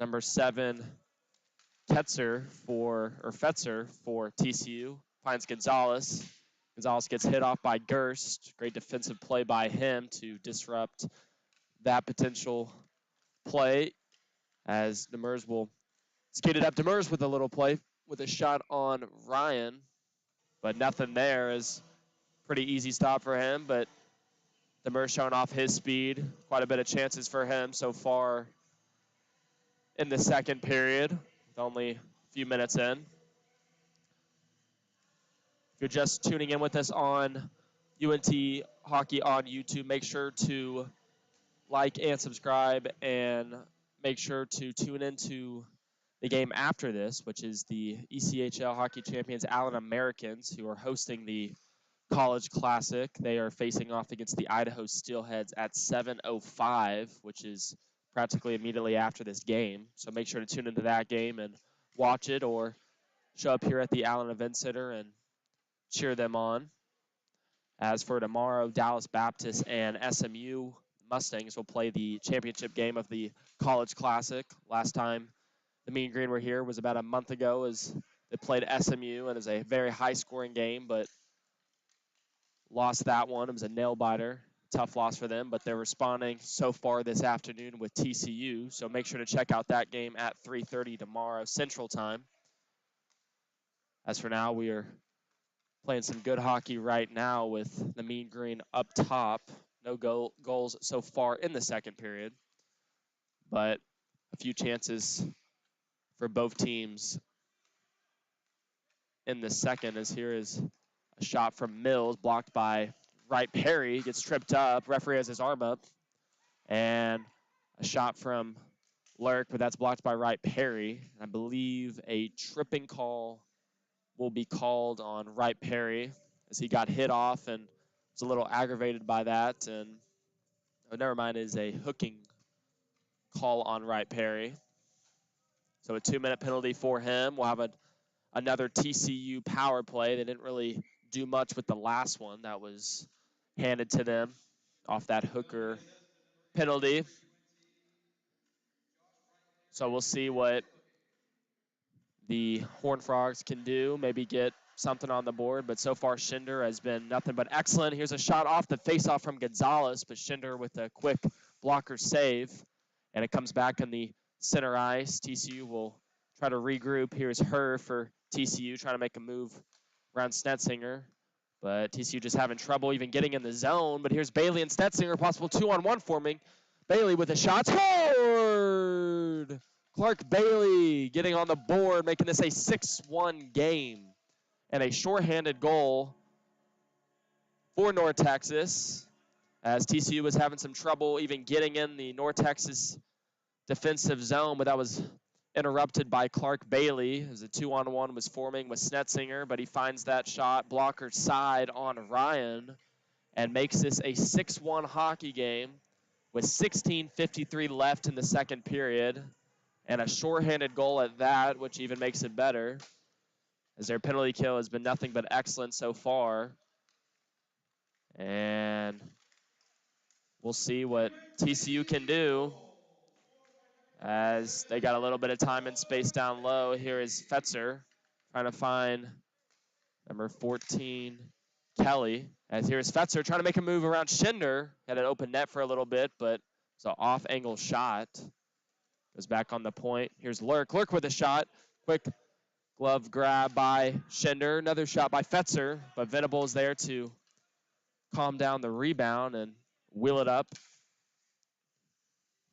number 7, Fetzer for TCU. Finds Gonzalez. Gonzalez gets hit off by Gerst. Great defensive play by him to disrupt that potential play, as Demers will skate it up. Demers with a little play with a shot on Ryan, but nothing there. Is pretty easy stop for him, but Demers showing off his speed. Quite a bit of chances for him so far in the second period, with only a few minutes in. If you're just tuning in with us on UNT Hockey on YouTube, make sure to like and subscribe, and make sure to tune into the game after this, which is the ECHL Hockey Champions Allen Americans, who are hosting the College Classic. They are facing off against the Idaho Steelheads at 7:05, which is practically immediately after this game. So make sure to tune into that game and watch it, or show up here at the Allen Event Center and cheer them on. As for tomorrow, Dallas Baptist and SMU Mustangs will play the championship game of the College Classic. Last time the Mean Green were here was about a month ago, as they played SMU, and it was a very high-scoring game, but lost that one. It was a nail-biter. Tough loss for them, but they're responding so far this afternoon with TCU, so make sure to check out that game at 3:30 tomorrow Central Time. As for now, we are playing some good hockey right now with the Mean Green up top. No goals so far in the second period, but a few chances for both teams in the second, as here is a shot from Mills, blocked by Wright Perry, gets tripped up. Referee has his arm up. And a shot from Lurk, but that's blocked by Wright Perry. I believe a tripping call will be called on Wright Perry, as he got hit off and was a little aggravated by that. And never mind, is a hooking call on Wright Perry. So a 2-minute penalty for him. We'll have another TCU power play. They didn't really do much with the last one that was handed to them off that Hooker penalty. So we'll see what the Horned Frogs can do, maybe get something on the board, but so far Schinder has been nothing but excellent. Here's a shot off the faceoff from Gonzalez, but Schinder with a quick blocker save, and it comes back on the center ice. TCU will try to regroup. Here's her for TCU, trying to make a move around Snetzinger. But TCU just having trouble even getting in the zone. But here's Bailey and Stetzinger, possible 2-on-1 forming. Bailey with a shot, scored! Clark Bailey getting on the board, making this a 6-1 game. And a shorthanded goal for North Texas, as TCU was having some trouble even getting in the North Texas defensive zone, but that was interrupted by Clark Bailey as a 2-on-1 was forming with Snetzinger, but he finds that shot blocker side on Ryan and makes this a 6-1 hockey game with 16:53 left in the second period, and a shorthanded goal at that, which even makes it better, as their penalty kill has been nothing but excellent so far. And we'll see what TCU can do as they got a little bit of time and space down low. Here is Fetzer trying to find number 14, Kelly. As here's Fetzer trying to make a move around Schinder. Had an open net for a little bit, but it's an off-angle shot. Goes back on the point. Here's Lurk. Lurk with a shot. Quick glove grab by Schinder. Another shot by Fetzer, but Venable's there to calm down the rebound and wheel it up.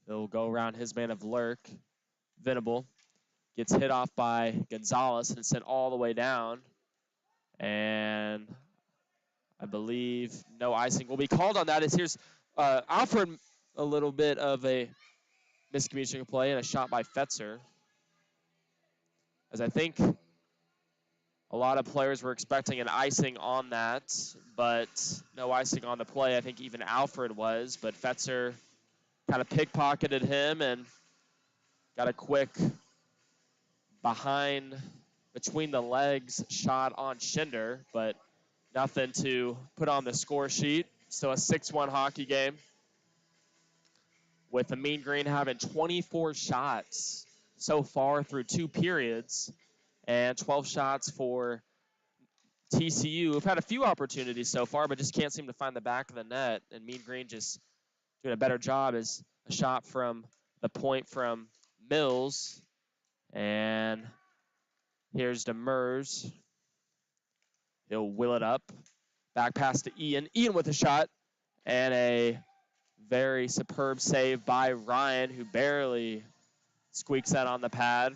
He'll go around his man of Lurk. Venable gets hit off by Gonzalez and sent all the way down. And I believe no icing will be called on that. As here's Alfred, a little bit of a miscommunication play and a shot by Fetzer. As I think a lot of players were expecting an icing on that, but no icing on the play. I think even Alfred was, but Fetzer kind of pickpocketed him and got a quick between the legs shot on Schinder, but nothing to put on the score sheet. Still a 6-1 hockey game, with the Mean Green having 24 shots so far through 2 periods, and 12 shots for TCU. We've had a few opportunities so far, but just can't seem to find the back of the net, and Mean Green just doing a better job. As a shot from the point from Mills, and here's Demers. He'll wheel it up. Back pass to Ian. Ian with a shot, and a very superb save by Ryan, who barely squeaks that on the pad.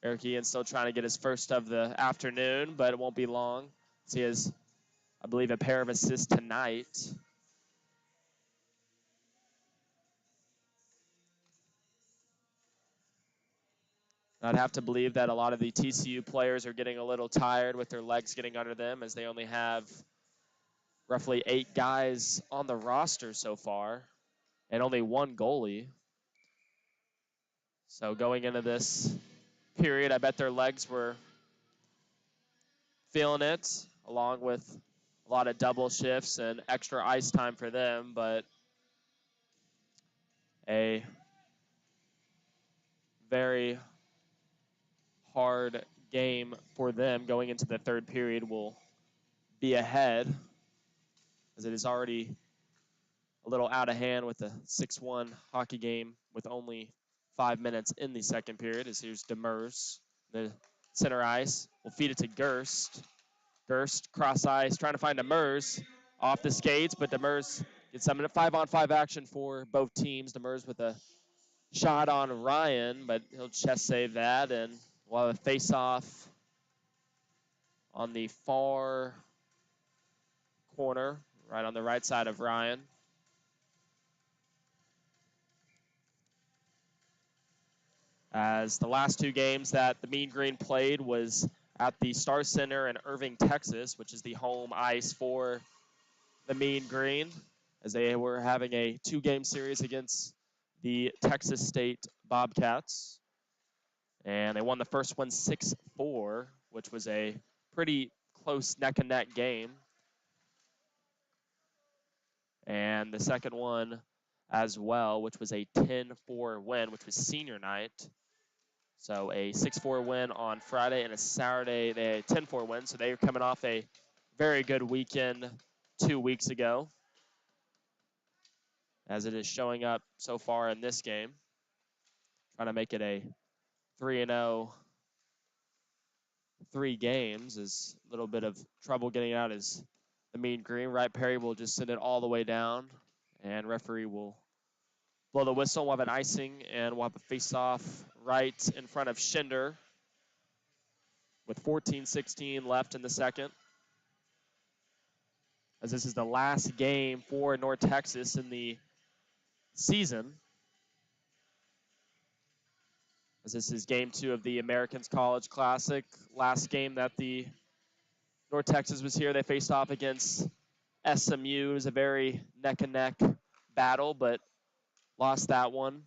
Eric Ian still trying to get his first of the afternoon, but it won't be long. So he has, I believe, a pair of assists tonight. I'd have to believe that a lot of the TCU players are getting a little tired with their legs getting under them, as they only have roughly 8 guys on the roster so far and only 1 goalie. So going into this period, I bet their legs were feeling it, along with a lot of double shifts and extra ice time for them, but a very hard game for them going into the third period. Will be ahead, as it is already a little out of hand with a 6-1 hockey game with only 5 minutes in the second period. As here's Demers, the center ice. Will feed it to Gerst. Gerst cross ice, trying to find Demers off the skates, but Demers gets some 5-on-5 action for both teams. Demers with a shot on Ryan, but he'll chest save that, and we'll have a face-off on the far corner, right on the right side of Ryan. As the last 2 games that the Mean Green played was at the Star Center in Irving, Texas, which is the home ice for the Mean Green, as they were having a 2-game series against the Texas State Bobcats. And they won the first one 6-4, which was a pretty close neck-and-neck game. And the second one as well, which was a 10-4 win, which was senior night. So a 6-4 win on Friday, and a Saturday they had a 10-4 win. So they are coming off a very good weekend 2 weeks ago, as it is showing up so far in this game. Trying to make it a 3-0 3 games is a little bit of trouble getting out is the mean green. Right Perry will just send it all the way down, and referee will blow the whistle. We'll have an icing, and we'll have a face-off right in front of Schinder with 14:16 left in the second. As this is the last game for North Texas in the season. As this is game 2 of the Americans College Classic. Last game that the North Texas was here, they faced off against SMU. It was a very neck-and-neck battle, but lost that one.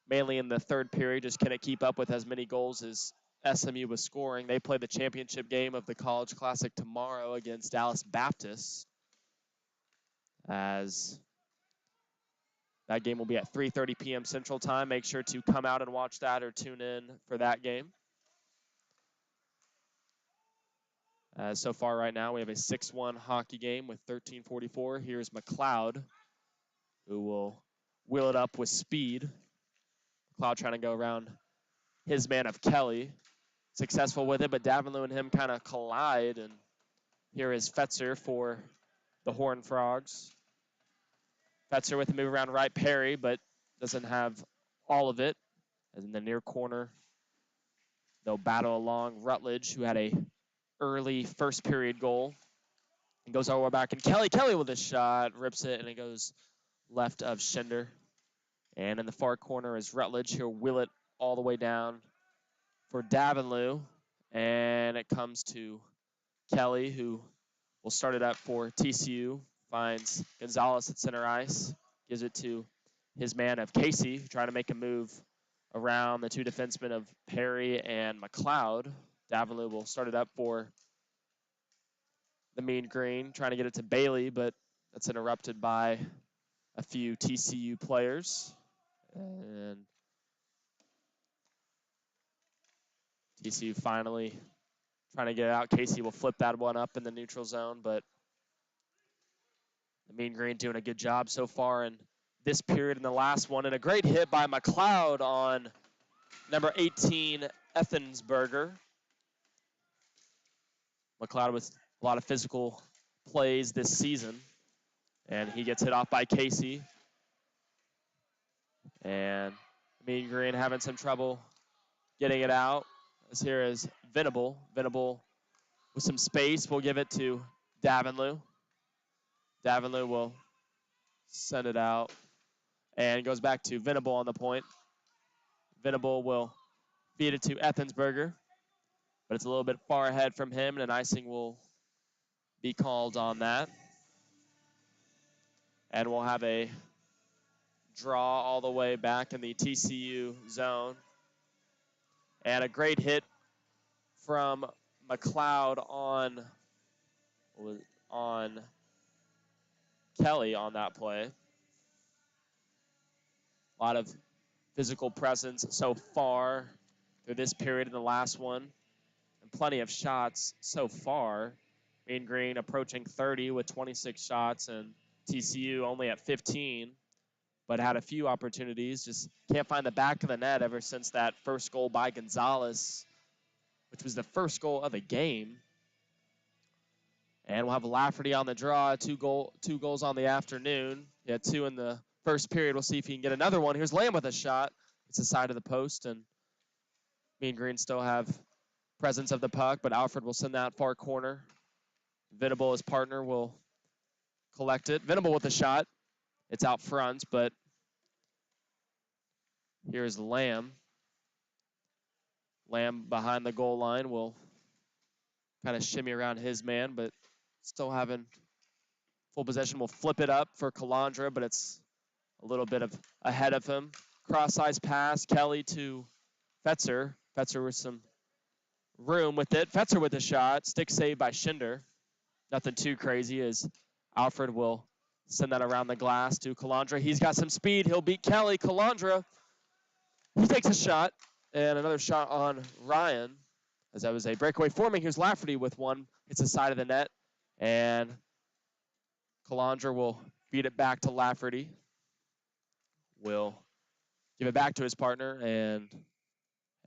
Mainly in the third period, just couldn't keep up with as many goals as SMU was scoring. They play the championship game of the College Classic tomorrow against Dallas Baptist, as that game will be at 3:30 p.m. Central Time. Make sure to come out and watch that or tune in for that game. So far right now, we have a 6-1 hockey game with 13:44. Here's McLeod, who will wheel it up with speed. McLeod trying to go around his man of Kelly. Successful with it, but Davenlew and him kind of collide, and here is Fetzer for the Horned Frogs. Fetzer with a move around right Perry, but doesn't have all of it. As in the near corner, they'll battle along Rutledge, who had a early first period goal. And goes all the way back, and Kelly with a shot, rips it, and it goes left of Schinder. And in the far corner is Rutledge. He'll wheel it all the way down for Davenlew, and it comes to Kelly, who will start it up for TCU, finds Gonzalez at center ice, gives it to his man of Casey, trying to make a move around the 2 defensemen of Perry and McLeod. Davenlew will start it up for the Mean Green, trying to get it to Bailey, but that's interrupted by a few TCU players. And TCU finally trying to get it out. Casey will flip that one up in the neutral zone, but the Mean Green doing a good job so far in this period in the last one. And a great hit by McLeod on number 18, Ethensberger. McLeod with a lot of physical plays this season. And he gets hit off by Casey. And Mean Green having some trouble getting it out. As here is Venable. Venable with some space will give it to Davenlew. Davenlew will send it out. And goes back to Venable on the point. Venable will feed it to Ethensberger, but it's a little bit far ahead from him, and an icing will be called on that. And we'll have a draw all the way back in the TCU zone. And a great hit from McLeod on Kelly on that play. A lot of physical presence so far through this period in the last one, and plenty of shots so far. Mean Green approaching 30 with 26 shots, and TCU only at 15, but had a few opportunities. Just can't find the back of the net ever since that first goal by Gonzalez, which was the first goal of the game. And we'll have Lafferty on the draw, two goals on the afternoon. He had 2 in the first period. We'll see if he can get another one. Here's Lamb with a shot. It's the side of the post, and Mean Green still have presence of the puck, but Alfred will send that far corner. Venable, his partner, will collect it. Venable with a shot. It's out front, but here's Lamb. Lamb behind the goal line will kind of shimmy around his man, but still having full possession. Will flip it up for Calandra, but it's a little bit of ahead of him. Cross-ice pass, Kelly to Fetzer. Fetzer with some room with it. Fetzer with a shot. Stick save by Schinder. Nothing too crazy as Alfred will send that around the glass to Calandra. He's got some speed. He'll beat Kelly. Calandra, he takes a shot, and another shot on Ryan, as that was a breakaway forming. Here's Lafferty with one. It's the side of the net, and Calandra will feed it back to Lafferty. Will give it back to his partner, and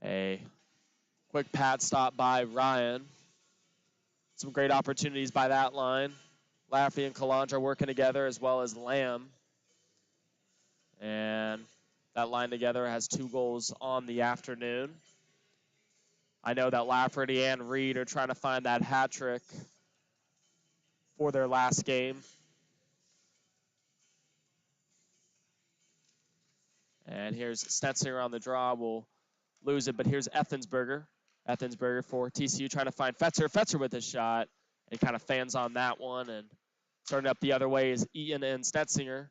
a Quick pad stop by Ryan. Some great opportunities by that line. Laffey and Calandra working together, as well as Lamb. And that line together has 2 goals on the afternoon. I know that Lafferty and Reed are trying to find that hat trick for their last game. And here's Stetzinger on the draw. We'll lose it, but here's Ethensberger. Ethensberger for TCU trying to find Fetzer. Fetzer with a shot, and kind of fans on that one. And starting up the other way is Ian and Stetzinger.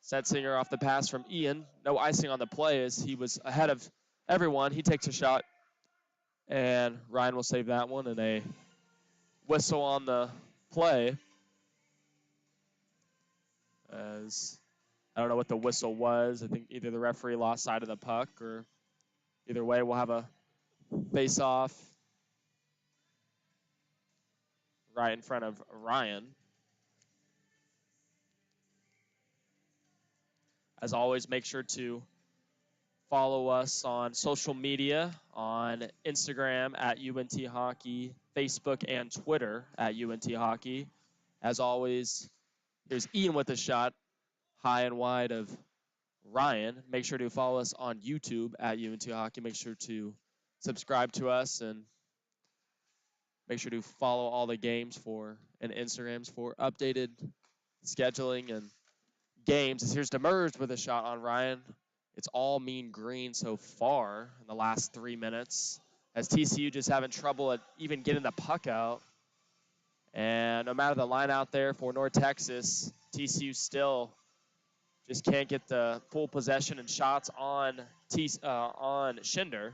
Stetzinger off the pass from Ian. No icing on the play as he was ahead of everyone. He takes a shot, and Ryan will save that one, and a whistle on the play. As I don't know what the whistle was. I think either the referee lost sight of the puck, or either way, we'll have a face-off right in front of Ryan. As always, make sure to follow us on social media, on Instagram at UNT Hockey, Facebook and Twitter at UNT Hockey. As always, here's Ian with a shot high and wide of Ryan. Make sure to follow us on YouTube at UNT Hockey. Make sure to subscribe to us and make sure to follow all the games and Instagrams for updated scheduling and games. As here's Demers with a shot on Ryan. It's all mean green so far in the last 3 minutes, as TCU just having trouble at even getting the puck out. And no matter the line out there for North Texas, TCU still just can't get the full possession and shots on Schinder.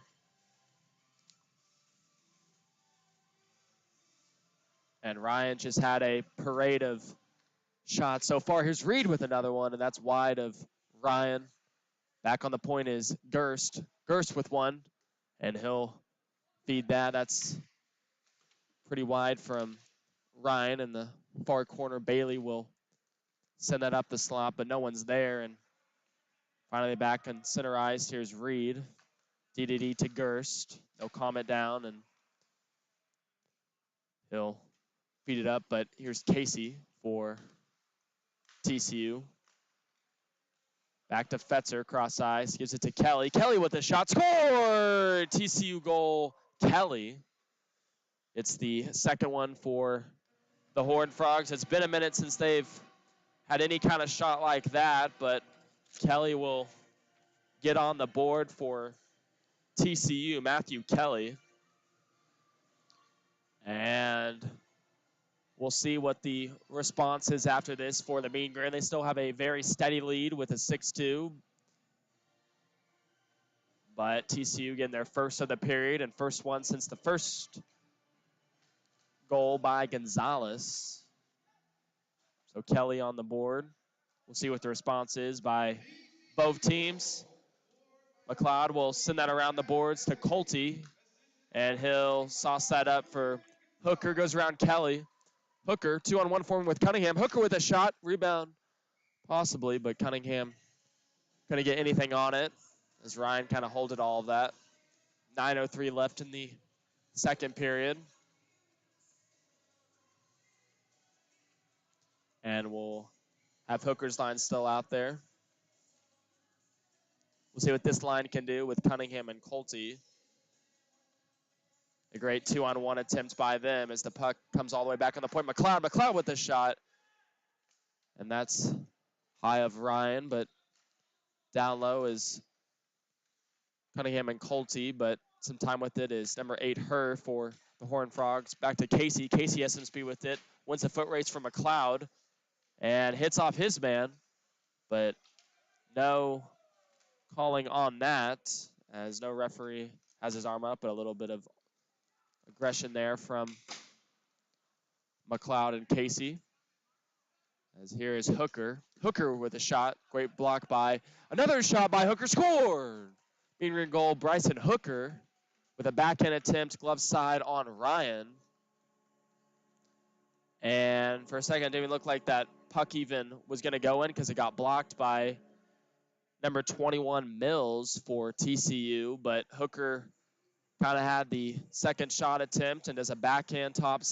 And Ryan just had a parade of shots so far. Here's Reed with another one, and that's wide of Ryan. Back on the point is Gerst. Gerst with one, and he'll feed that. That's pretty wide from Ryan. In the far corner, Bailey will send that up the slot, but no one's there. And finally back on center ice, here's Reed. DDD to Gerst. They'll calm it down, and he'll feed it up. But here's Casey for TCU. Back to Fetzer, cross ice, gives it to Kelly. Kelly with a shot, score! TCU goal, Kelly. It's the second one for the Horned Frogs. It's been a minute since they've had any kind of shot like that, but Kelly will get on the board for TCU, Matthew Kelly. And we'll see what the response is after this for the Mean Green. They still have a very steady lead with a 6-2. But TCU getting their first of the period and first one since the first goal by Gonzalez. So Kelly on the board. We'll see what the response is by both teams. McLeod will send that around the boards to Colty, and he'll sauce that up for Hooker. Goes around Kelly. Hooker, 2-on-1 form with Cunningham. Hooker with a shot. Rebound, possibly, but Cunningham couldn't get anything on it as Ryan kind of holded all of that. 9:03 left in the second period. And we'll have Hooker's line still out there. We'll see what this line can do with Cunningham and Colty. A great 2-on-1 attempt by them as the puck comes all the way back on the point. McLeod with the shot. And that's high of Ryan, but down low is Cunningham and Colty, but some time with it is number 8, Herr for the Horned Frogs. Back to Casey. Casey has some speed with it. Wins a foot race from McLeod and hits off his man, but no calling on that as no referee has his arm up, but a little bit of aggression there from McLeod and Casey. As here is Hooker. Hooker with a shot. Great block by. Another shot by Hooker. Scored! Mean Green goal, Bryson Hooker with a backhand attempt, glove side on Ryan. And for a second, it didn't even look like that puck even was going to go in because it got blocked by number 21 Mills for TCU. But Hooker kind of had the second shot attempt and does a backhand top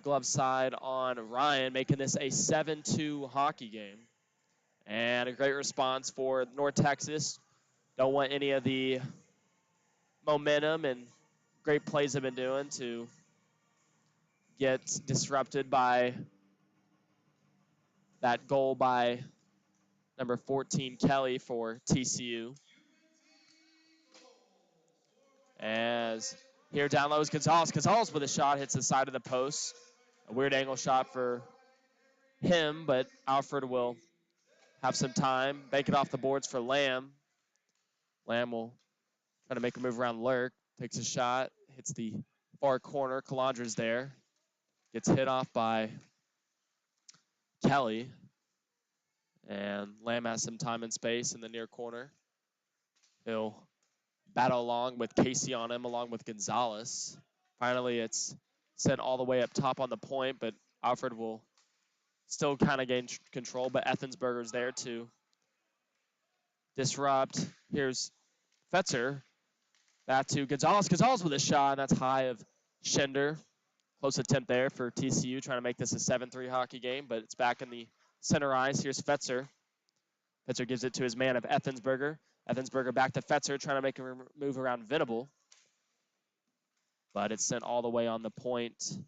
glove side on Ryan, making this a 7-2 hockey game. And a great response for North Texas. Don't want any of the momentum and great plays they've been doing to get disrupted by that goal by number 14, Kelly, for TCU. As here down low is Gonzalez. Gonzalez with a shot, hits the side of the post. A weird angle shot for him, but Alfred will have some time. Bank it off the boards for Lamb. Lamb will try to make a move around Lurk. Takes a shot, hits the far corner. Calandra's there. Gets hit off by Kelly. And Lamb has some time and space in the near corner. He'll battle along with Casey on him, along with Gonzalez. Finally, it's sent all the way up top on the point, but Alfred will still kind of gain control, but Ethensberger's there to disrupt. Here's Fetzer. Back to Gonzalez. Gonzalez with a shot, and that's high of Schender. Close attempt there for TCU, trying to make this a 7-3 hockey game, but it's back in the center ice. Here's Fetzer. Fetzer gives it to his man of Ethensberger. Ethensberger back to Fetzer, trying to make a move around Venable. But it's sent all the way on the point,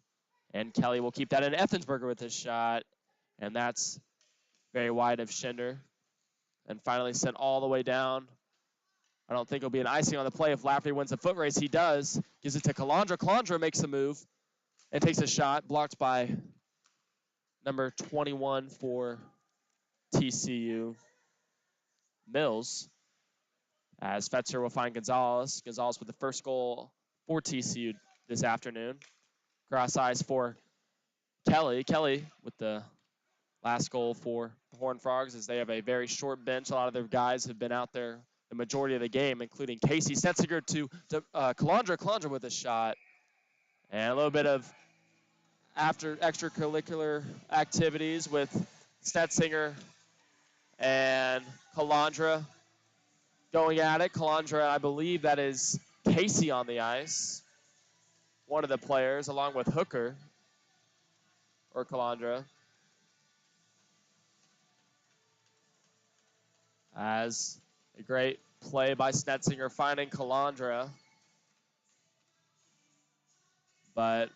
and Kelly will keep that in. Ethensberger with his shot, and that's very wide of Schender. And finally sent all the way down. I don't think it'll be an icing on the play if Lafferty wins the foot race. He does. Gives it to Calandra. Calandra makes a move and takes a shot, blocked by number 21 for TCU, Mills. As Fetzer will find Gonzalez. Gonzalez with the first goal for TCU this afternoon. Cross ice for Kelly. Kelly with the last goal for the Horned Frogs, as they have a very short bench. A lot of their guys have been out there the majority of the game, including Casey Stetziger to Calandra. Calandra with a shot. And a little bit of after extracurricular activities with Stetzinger and Calandra going at it. Calandra, I believe that is Casey on the ice, one of the players, along with Hooker or Calandra. As a great play by Stetzinger finding Calandra. But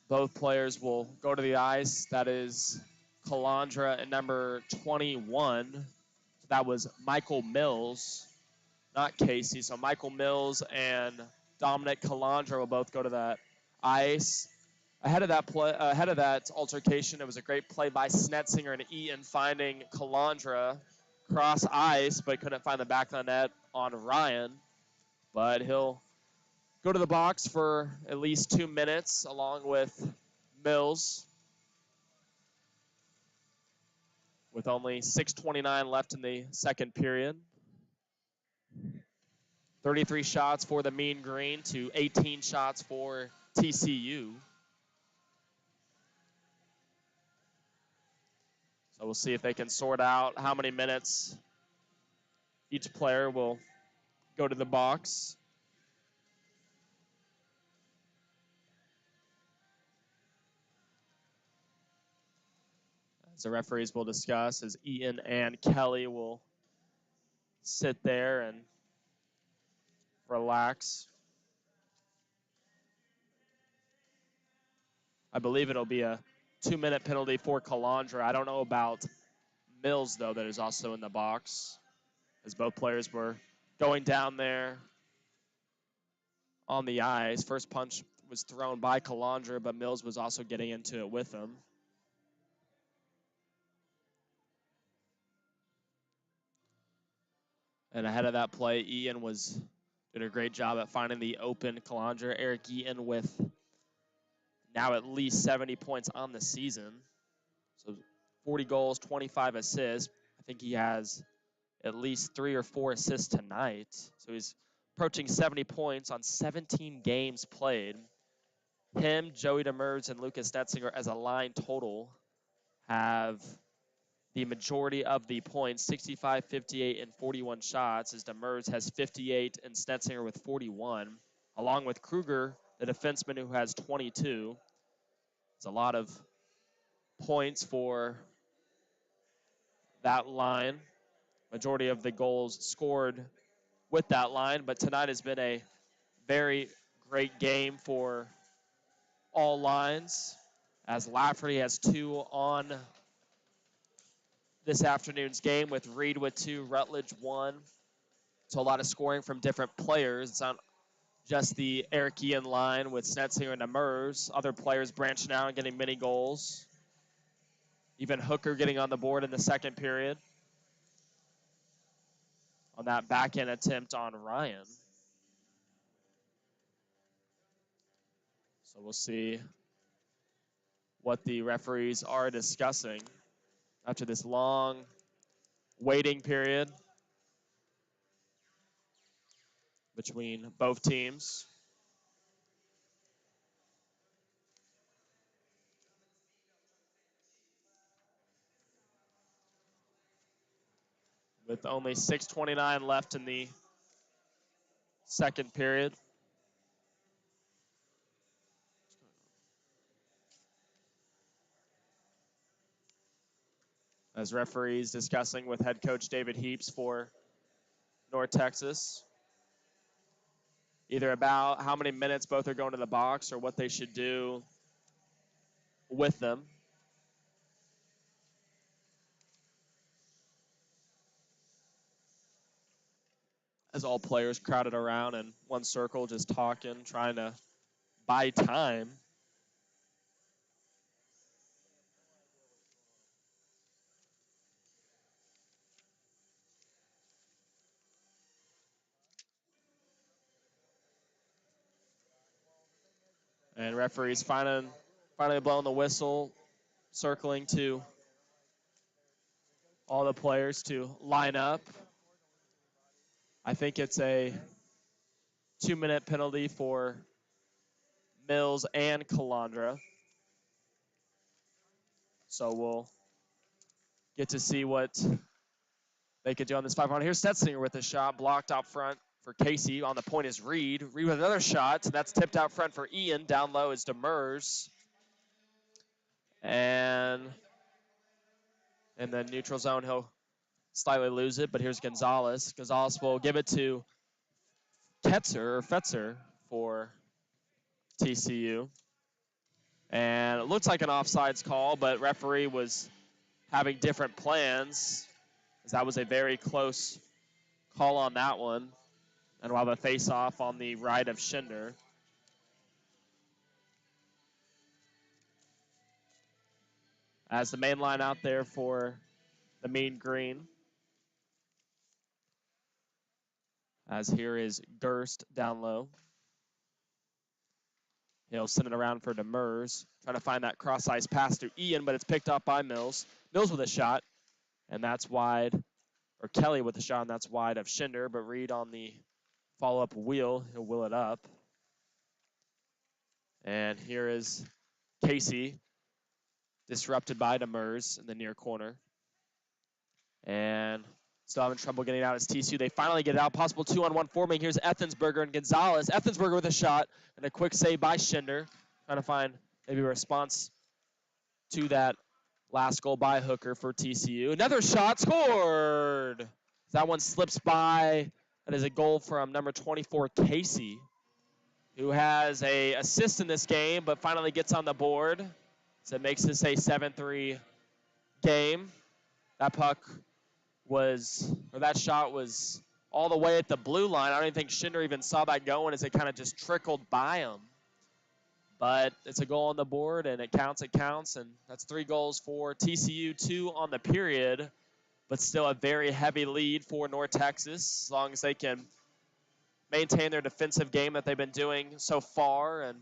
both players will go to the ice. That is Calandra and number 21. So that was Michael Mills, not Casey. So Michael Mills and Dominic Calandra will both go to that ice. Ahead of that altercation, it was a great play by Snetzinger and Eaton finding Calandra cross ice, but couldn't find the back of the net on Ryan. But he'll go to the box for at least 2 minutes along with Mills, with only 6:29 left in the second period. 33 shots for the Mean Green to 18 shots for TCU. So we'll see if they can sort out how many minutes each player will go to the box. As the referees will discuss, as Ian and Kelly will sit there and relax. I believe it'll be a 2-minute penalty for Calandra. I don't know about Mills, though, that is also in the box, as both players were going down there on the ice. First punch was thrown by Calandra, but Mills was also getting into it with him. And ahead of that play, Ian was doing a great job at finding the open Calandra. Eric Ian with now at least 70 points on the season. So 40 goals, 25 assists. I think he has at least 3 or 4 assists tonight. So he's approaching 70 points on 17 games played. Him, Joey Demers, and Lucas Stetzinger as a line total have the majority of the points, 65, 58, and 41 shots, as Demers has 58 and Stetzinger with 41, along with Kruger, the defenseman, who has 22. It's a lot of points for that line. Majority of the goals scored with that line, but tonight has been a very great game for all lines, as Lafferty has 2 on this afternoon's game, with Reed with 2, Rutledge 1. So a lot of scoring from different players. It's not just the Eric Ian line with Snetzinger and Demers. Other players branching out and getting many goals. Even Hooker getting on the board in the second period on that backhand attempt on Ryan. So we'll see what the referees are discussing after this long waiting period between both teams. With only 6:29 left in the second period. As referees discussing with head coach David Heaps for North Texas, either about how many minutes both are going to the box or what they should do with them. As all players crowded around in one circle, just talking, trying to buy time. And referees finally blowing the whistle, circling to all the players to line up. I think it's a 2-minute penalty for Mills and Calandra. So we'll get to see what they could do on this 5-on. Here's Stetzinger with a shot blocked out front for Casey. On the point is Reed. Reed with another shot. That's tipped out front for Ian. Down low is Demers. And in the neutral zone, he'll slightly lose it, but here's Gonzalez. Gonzalez will give it to Fetzer for TCU. And it looks like an offsides call, but referee was having different plans, as that was a very close call on that one. And we'll have a face-off on the right of Schinder. As the main line out there for the Mean Green. As here is Gerst down low. He'll send it around for Demers, trying to find that cross-ice pass to Ian, but it's picked up by Mills. Mills with a shot, and that's wide. Or Kelly with a shot, and that's wide of Schinder, but Reed on the follow-up wheel. He'll wheel it up. And here is Casey, disrupted by Demers in the near corner. And still having trouble getting out as TCU. They finally get it out. Possible 2-on-1 forming. Here's Ethensberger and Gonzalez. Ethensberger with a shot and a quick save by Schinder. Trying to find maybe a response to that last goal by Hooker for TCU. Another shot scored. That one slips by. That is a goal from number 24, Casey, who has an assist in this game, but finally gets on the board. So it makes this a 7-3 game. That that shot was all the way at the blue line. I don't even think Schinder even saw that going, as it kind of just trickled by him. But it's a goal on the board, and it counts, and that's 3 goals for TCU, 2 on the period, but still a very heavy lead for North Texas, as long as they can maintain their defensive game that they've been doing so far and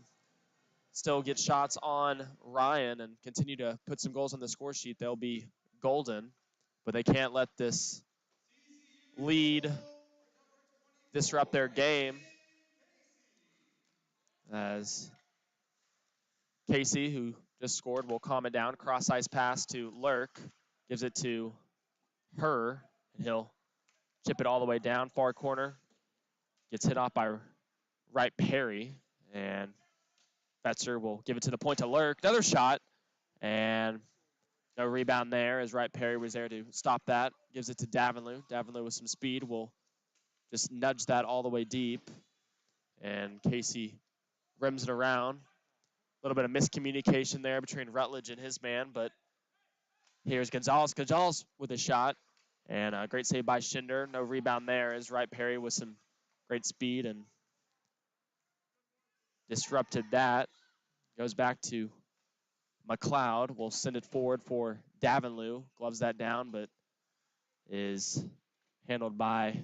still get shots on Ryan and continue to put some goals on the score sheet. They'll be golden, but they can't let this lead disrupt their game, as Casey, who just scored, will calm it down. Cross-ice pass to Lurk. gives it to Her, and he'll chip it all the way down, far corner. Gets hit off by Wright Perry, and Fetzer will give it to the point to Lurk. Another shot, and no rebound there as Wright Perry was there to stop that. Gives it to Davenlew. Davenlew with some speed will just nudge that all the way deep, and Casey rims it around. A little bit of miscommunication there between Rutledge and his man, but here's Gonzalez. Gonzalez with a shot, and a great save by Schinder. No rebound there as Wright Perry with some great speed and disrupted that. Goes back to McLeod. Will send it forward for Davenlew. Gloves that down, but is handled by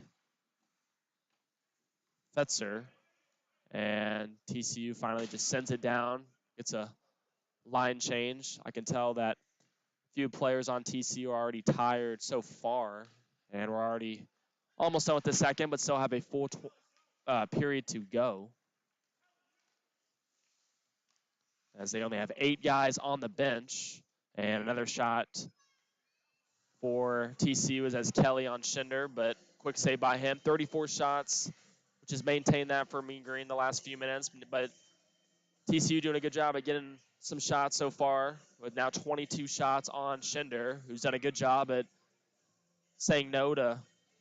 Fetzer. And TCU finally just sends it down. It's a line change. I can tell that a few players on TCU are already tired so far, and we're already almost done with the second, but still have a full period to go, as they only have 8 guys on the bench. And another shot for TCU is as Kelly on Schinder, but quick save by him. 34 shots, which has maintained that for Mean Green the last few minutes, but TCU doing a good job at getting some shots so far, with now 22 shots on Schinder, who's done a good job at saying no to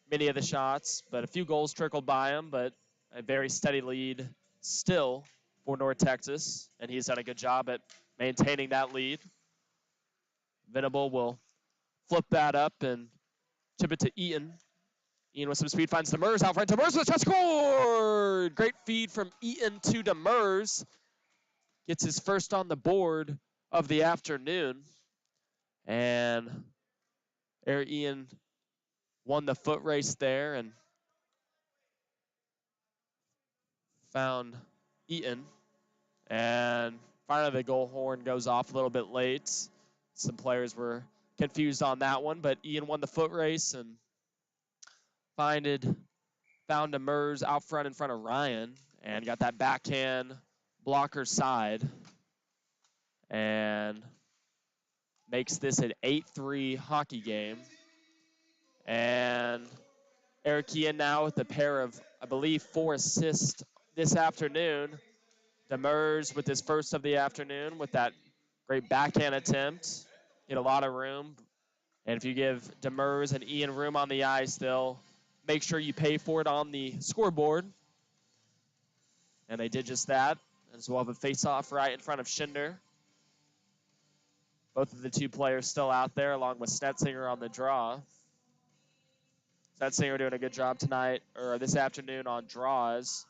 many of the shots, but a few goals trickled by him, but a very steady lead still for North Texas, and he's done a good job at maintaining that lead. Venable will flip that up and chip it to Eaton. Eaton with some speed finds Demers out front. Demers with a shot, scored! Great feed from Eaton to Demers. Gets his first on the board of the afternoon. And Eric Eaton won the foot race there and found Eaton. And finally the goal horn goes off a little bit late. Some players were confused on that one, but Ian won the foot race and found Demers out front in front of Ryan and got that backhand blocker side and makes this an 8-3 hockey game. And Eric Ian now with a pair of, I believe, 4 assists this afternoon. Demers with his first of the afternoon with that great backhand attempt. Get a lot of room. And if you give Demers and Ian room on the ice, they'll make sure you pay for it on the scoreboard. And they did just that. And so we'll have a face-off right in front of Schinder. Both of the two players still out there, along with Snetzinger on the draw. Snetzinger doing a good job tonight, or this afternoon, on draws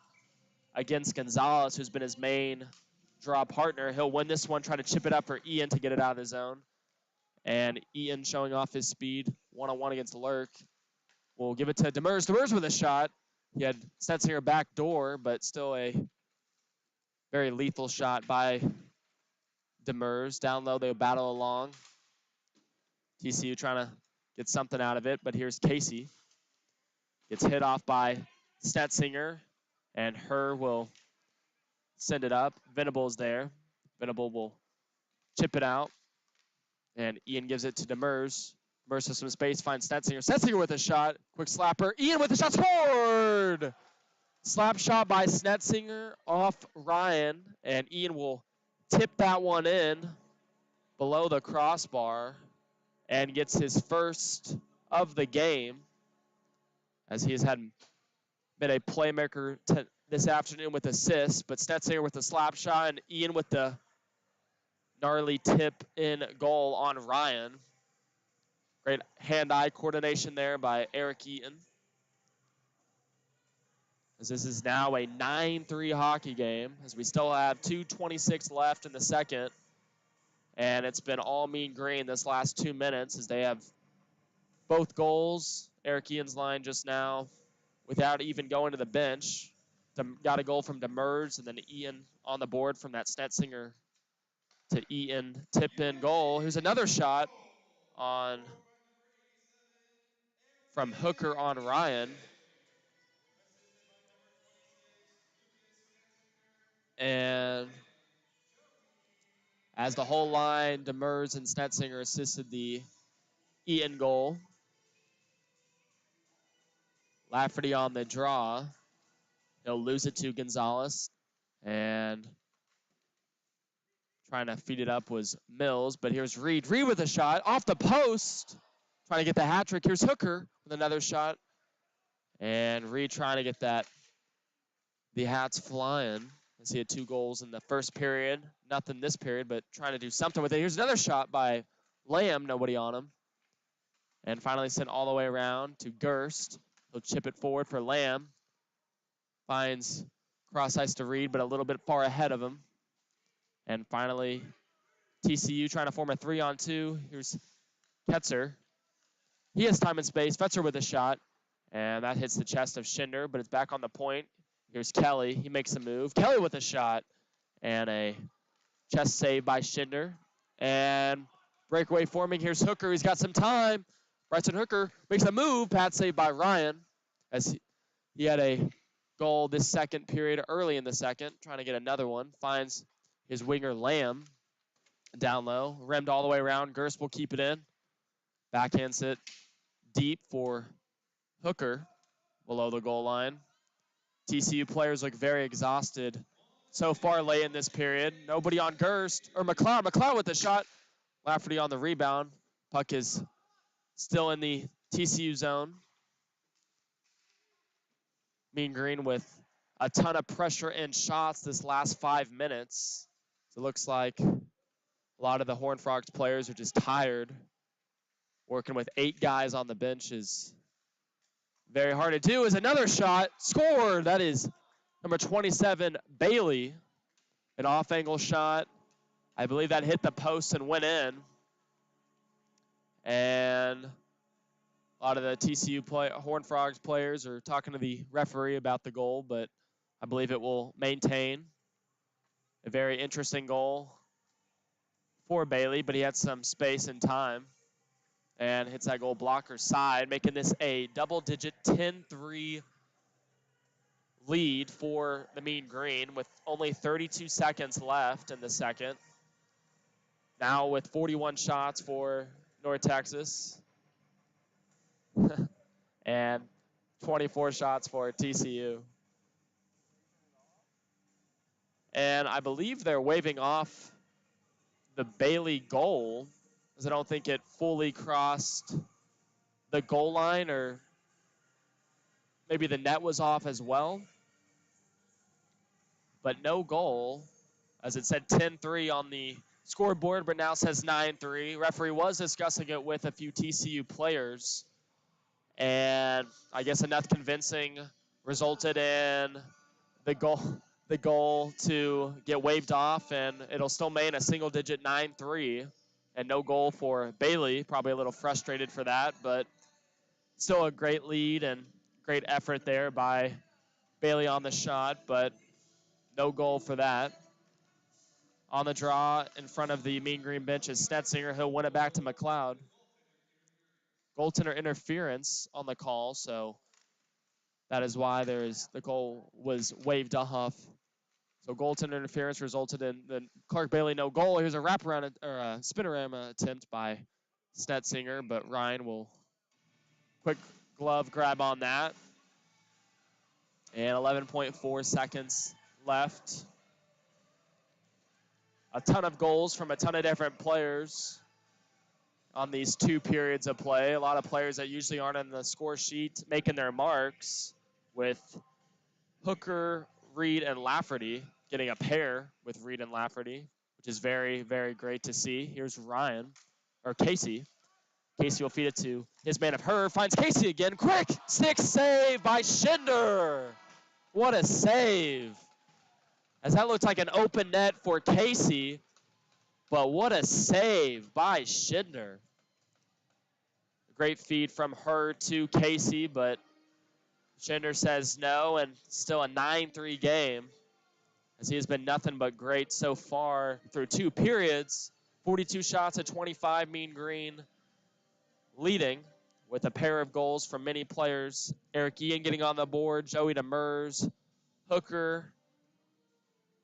against Gonzalez, who's been his main draw partner. He'll win this one, try to chip it up for Ian to get it out of the zone. And Ian showing off his speed, one-on-one against Lurk. We'll give it to Demers. Demers with a shot. He had Snetzinger back door, but still a very lethal shot by Demers. Down low, they'll battle along. TCU trying to get something out of it, but here's Casey. Gets hit off by Snetzinger, and Her will send it up. Venable's there. Venable will chip it out, and Ian gives it to Demers. Demers has some space, finds Snetzinger. Snetzinger with a shot. Quick slapper. Ian with a shot. Scored! Slap shot by Snetzinger off Ryan, and Ian will tip that one in below the crossbar and gets his first of the game, as he has been a playmaker this afternoon with assists, but Snetzinger with the slap shot and Ian with the gnarly tip in goal on Ryan. Great hand-eye coordination there by Eric Eaton, as this is now a 9-3 hockey game, as we still have 2:26 left in the second. And it's been all Mean Green this last 2 minutes, as they have both goals. Eric Ian's line just now, without even going to the bench, got a goal from Demers, and then Ian on the board from that Snetzinger to Ian tip-in goal. Here's another shot from Hooker on Ryan. And as the whole line, Demers and Snetzinger assisted the Eaton goal. Lafferty on the draw. He'll lose it to Gonzalez. And trying to feed it up was Mills, but here's Reed. Reed with a shot off the post. Trying to get the hat trick. Here's Hooker with another shot. And Reed trying to get the hats flying. As he had 2 goals in the first period. Nothing this period, but trying to do something with it. Here's another shot by Lamb. Nobody on him. And finally sent all the way around to Gerst. He'll chip it forward for Lamb. Finds cross ice to Reed, but a little bit far ahead of him. And finally, TCU trying to form a 3-on-2. Here's Ketzer. He has time and space. Fetzer with a shot. And that hits the chest of Schinder, but it's back on the point. Here's Kelly. He makes a move. Kelly with a shot. And a chest save by Schinder. And breakaway forming. Here's Hooker. He's got some time. Bryson Hooker makes a move. Pat saved by Ryan. As he had a goal this second period, early in the second. Trying to get another one. Finds his winger Lamb down low. Rimmed all the way around. Gerst will keep it in. Backhands it deep for Hooker below the goal line. TCU players look very exhausted so far late in this period. Nobody on Gerst. Or McLeod. McLeod with the shot. Lafferty on the rebound. Puck is still in the TCU zone. Mean Green with a ton of pressure and shots this last 5 minutes. So it looks like a lot of the Horned Frogs players are just tired. Working with 8 guys on the bench is very hard to do. Is another shot scored. That is number 27, Bailey. An off-angle shot. I believe that hit the post and went in. And a lot of the TCU Horned Frogs players are talking to the referee about the goal, but I believe it will maintain. A very interesting goal for Bailey, but he had some space and time. And hits that goal blocker side, making this a double-digit 10-3 lead for the Mean Green with only 32 seconds left in the second. Now with 41 shots for North Texas and 24 shots for TCU. And I believe they're waving off the Bailey goal, because I don't think it fully crossed the goal line, or maybe the net was off as well. But no goal, as it said 10-3 on the scoreboard, but now says 9-3. Referee was discussing it with a few TCU players, and I guess enough convincing resulted in the goal to get waved off, and it'll still maintain a single-digit 9-3, and no goal for Bailey. Probably a little frustrated for that, but still a great lead and great effort there by Bailey on the shot, but no goal for that. On the draw in front of the Mean Green bench is Snetzinger. He'll win it back to McLeod. Goaltender interference on the call, so that is why the goal was waved off. So goaltender interference resulted in the Clark Bailey no goal. Here's a wraparound or a spinorama attempt by Snetzinger, but Ryan will quick glove grab on that. And 11.4 seconds left. A ton of goals from a ton of different players on these 2 periods of play. A lot of players that usually aren't on the score sheet making their marks, with Hooker, Reed, and Lafferty getting a pair with Reed and Lafferty, which is very, very great to see. Here's Casey. Casey will feed it to his man of her. Finds Casey again. Quick stick save by Schinder. What a save. As that looked like an open net for Casey, but what a save by Schinder. Great feed from her to Casey, but Schinder says no, and still a 9-3 game, as he has been nothing but great so far through 2 periods. 42 shots at 25, Mean Green leading with a pair of goals from many players. Eric Ian getting on the board, Joey Demers, Hooker,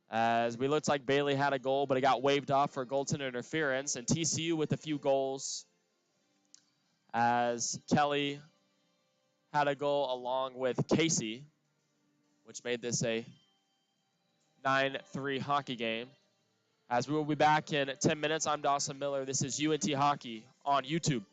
as we looked like Bailey had a goal, but it got waved off for goaltender interference, and TCU with a few goals. as Kelly had a goal along with Casey, which made this a 9-3 hockey game. As we will be back in 10 minutes, I'm Dawson Miller. This is UNT Hockey on YouTube.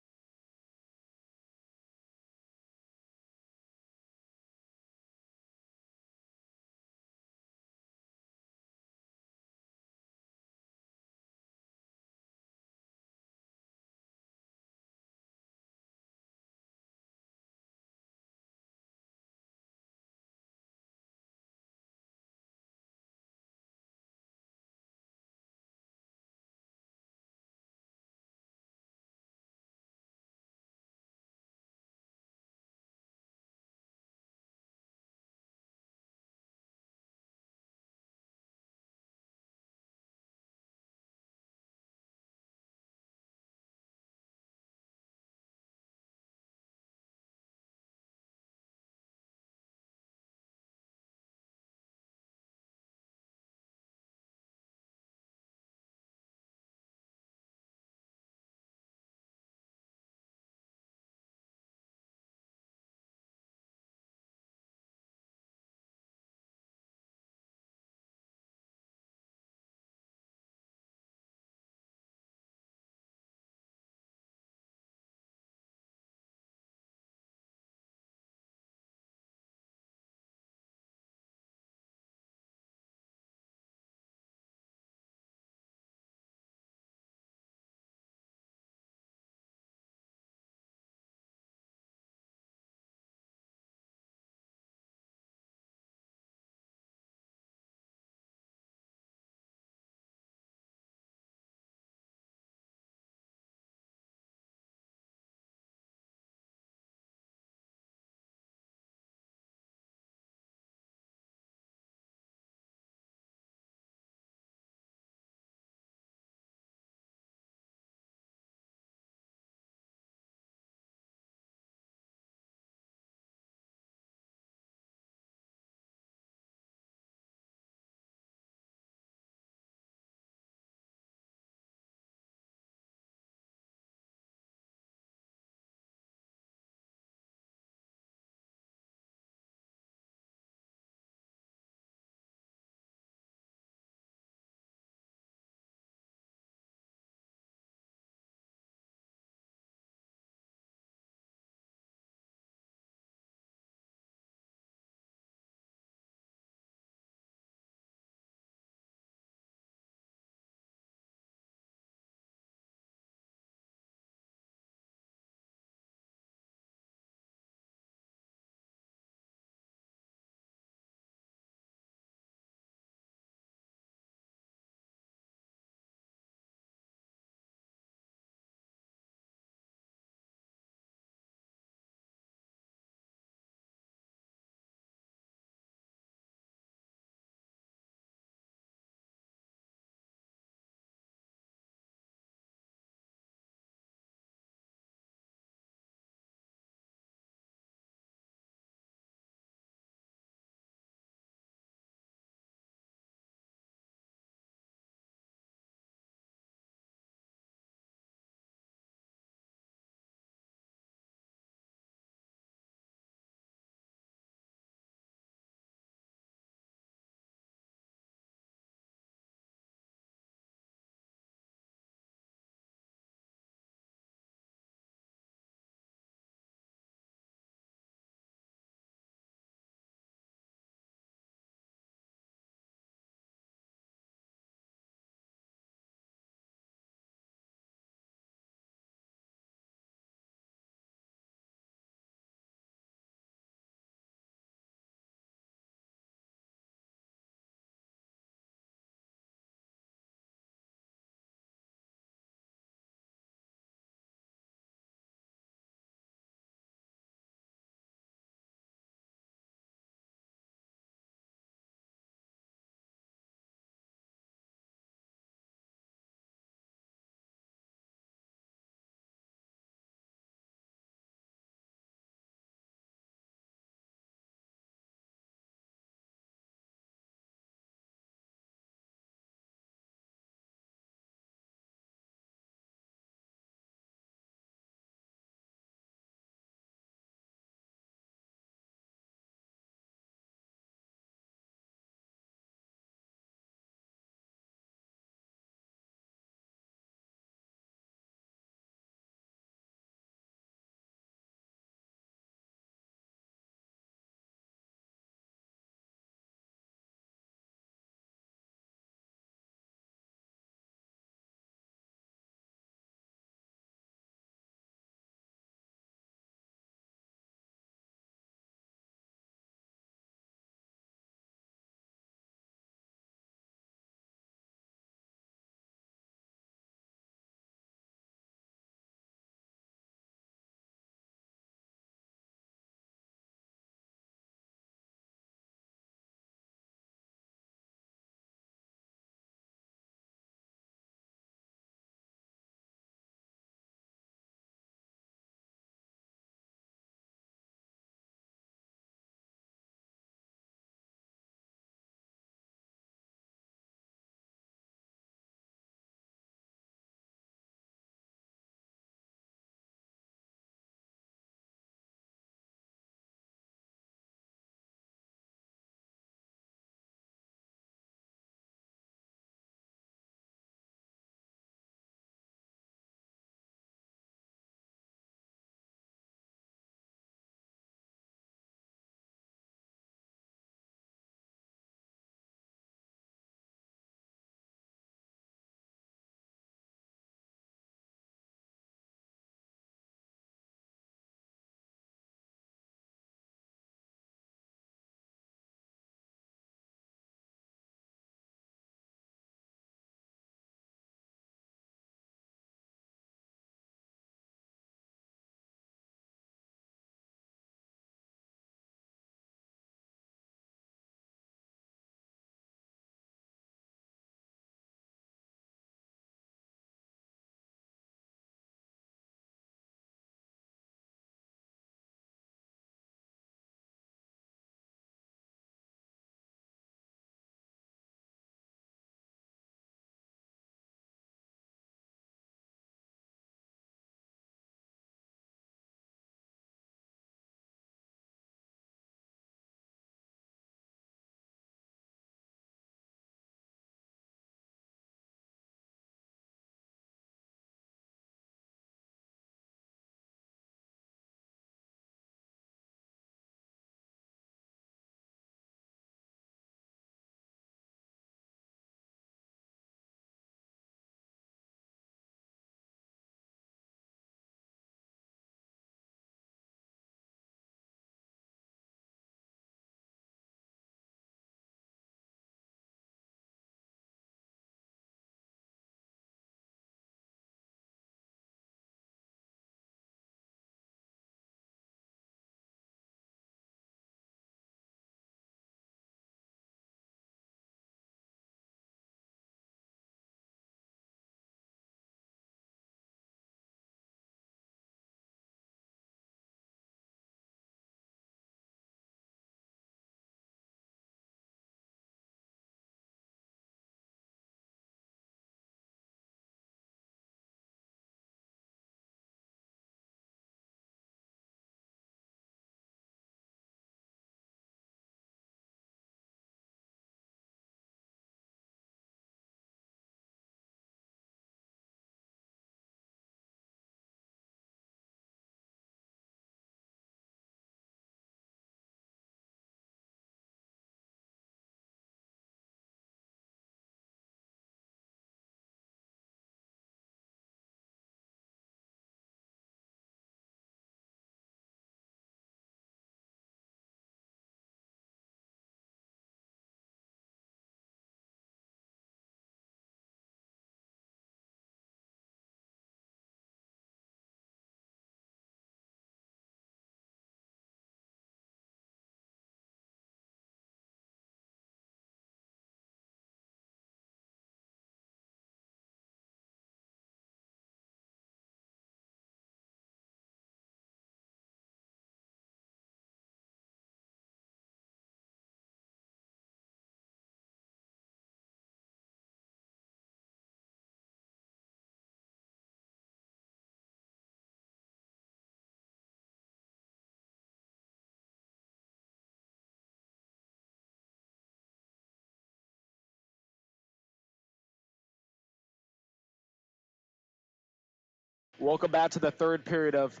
Welcome back to the third period of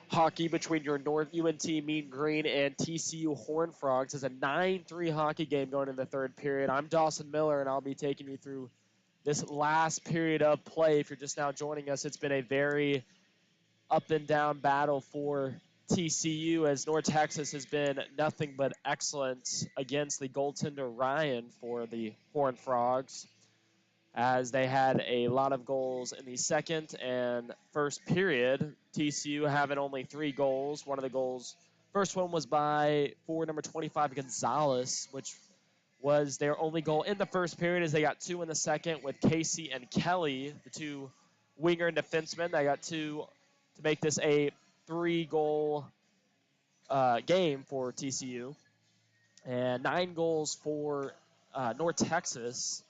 hockey between your North UNT Mean Green and TCU Horned Frogs. It's a 9-3 hockey game going in the third period. I'm Dawson Miller, and I'll be taking you through this last period of play. If you're just now joining us, it's been a very up and down battle for TCU as North Texas has been nothing but excellent against the goaltender Ryan for the Horned Frogs, as they had a lot of goals in the second and first period. TCU having only 3 goals. One of the goals, first one was by forward number 25 Gonzalez, which was their only goal in the first period, as they got 2 in the second with Casey and Kelly, the 2 winger and defensemen. They got 2 to make this a 3-goal game for TCU, and 9 goals for North Texas.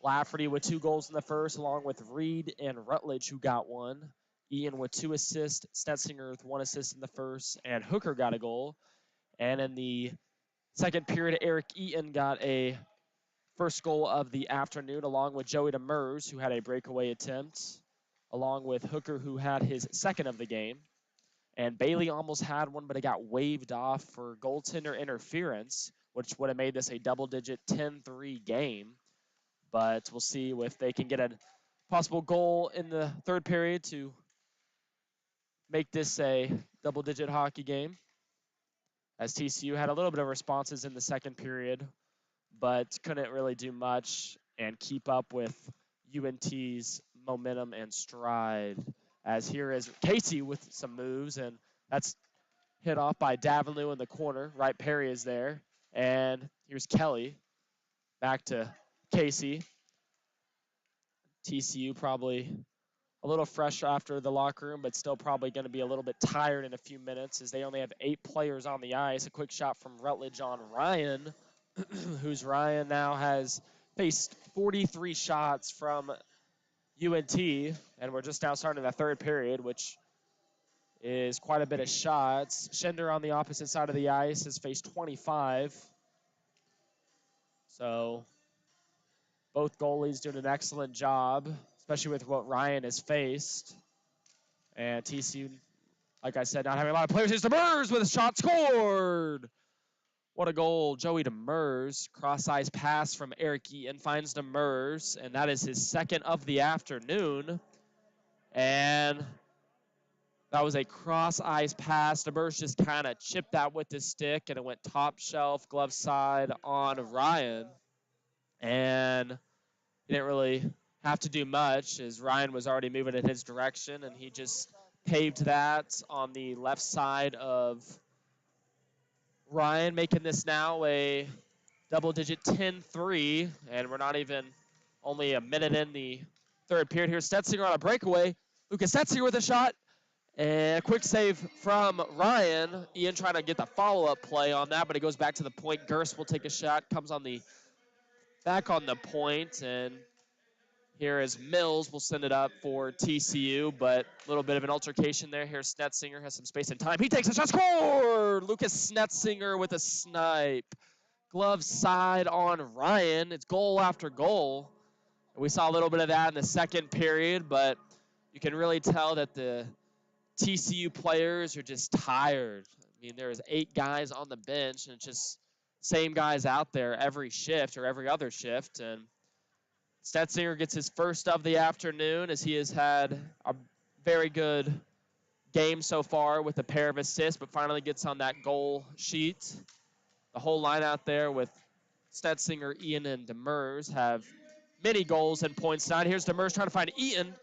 Lafferty with 2 goals in the first, along with Reed and Rutledge, who got 1. Ian with 2 assists, Stetzinger with 1 assist in the first, and Hooker got a goal. And in the second period, Eric Eaton got a first goal of the afternoon, along with Joey Demers, who had a breakaway attempt, along with Hooker, who had his second of the game. And Bailey almost had one, but it got waved off for goaltender interference, which would have made this a double-digit 10-3 game. But we'll see if they can get a possible goal in the third period to make this a double-digit hockey game, as TCU had a little bit of responses in the second period, but couldn't really do much and keep up with UNT's momentum and stride. As here is Casey with some moves, and that's hit off by Davinu in the corner. Right Perry is there. And here's Kelly. Back to Casey. TCU probably a little fresh after the locker room, but still probably going to be a little bit tired in a few minutes, as they only have 8 players on the ice. A quick shot from Rutledge on Ryan, who's Ryan now has faced 43 shots from UNT, and we're just now starting the third period, which is quite a bit of shots. Schender on the opposite side of the ice has faced 25. So both goalies doing an excellent job, especially with what Ryan has faced. And TCU, like I said, not having a lot of players. Here's Demers with a shot scored. What a goal. Joey Demers. Cross-ice pass from Eric Eaton finds Demers, and that is his second of the afternoon. And that was a cross-ice pass. Demers just kind of chipped that with his stick, and it went top shelf, glove side on Ryan. And he didn't really have to do much, as Ryan was already moving in his direction, and he just paved that on the left side of Ryan, making this now a double-digit 10-3, and we're not even only a minute in the third period here. Stetzinger on a breakaway. Lucas Stetzinger with a shot, and a quick save from Ryan. Ian trying to get the follow-up play on that, but it goes back to the point. Gers will take a shot, comes on the back on the point, and here is Mills will send it up for TCU, but a little bit of an altercation there. Here, Snetzinger has some space and time. He takes a shot, score! Lucas Snetzinger with a snipe. Glove side on Ryan. It's goal after goal. We saw a little bit of that in the second period, but you can really tell that the TCU players are just tired. I mean, there's 8 guys on the bench, and it's just same guys out there every shift or every other shift, and Stetzinger gets his first of the afternoon, as he has had a very good game so far with a pair of assists, but finally gets on that goal sheet. The whole line out there with Stetzinger, Ian, and Demers have many goals and points tonight. Here's Demers trying to find Eaton.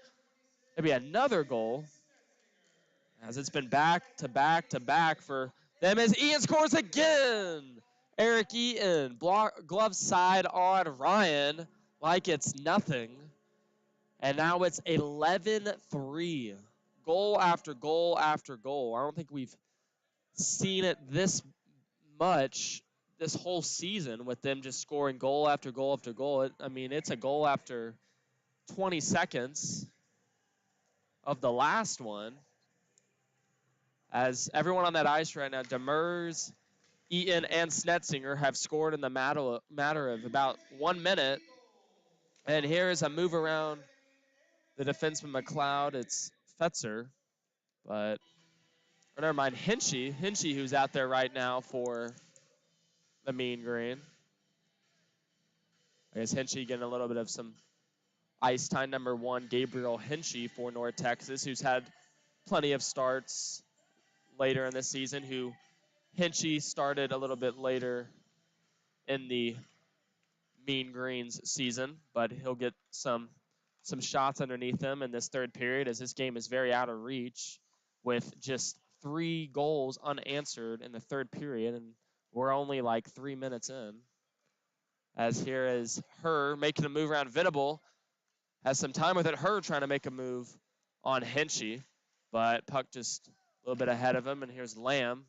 Maybe another goal, as it's been back to back to back for them, as Ian scores again. Eric Eaton, glove side on Ryan like it's nothing. And now it's 11-3. Goal after goal after goal. I don't think we've seen it this much this whole season, with them just scoring goal after goal after goal. I mean, it's a goal after 20 seconds of the last one. As everyone on that ice right now, Demers, Eaton, and Snetzinger have scored in the matter of about 1 minute. And here is a move around the defenseman McLeod. It's Fetzer, but or never mind, Hinchy, who's out there right now for the Mean Green. I guess Hinchy getting a little bit of some ice time. Number 1, Gabriel Hinchy for North Texas, who's had plenty of starts later in the season. Hinchy started a little bit later in the Mean Greens season, but he'll get some shots underneath him in this third period, as this game is very out of reach with just 3 goals unanswered in the third period, and we're only like 3 minutes in. As here is Herr making a move around Venable, has some time with it. Herr trying to make a move on Hinchy, but puck just a little bit ahead of him, and here's Lamb.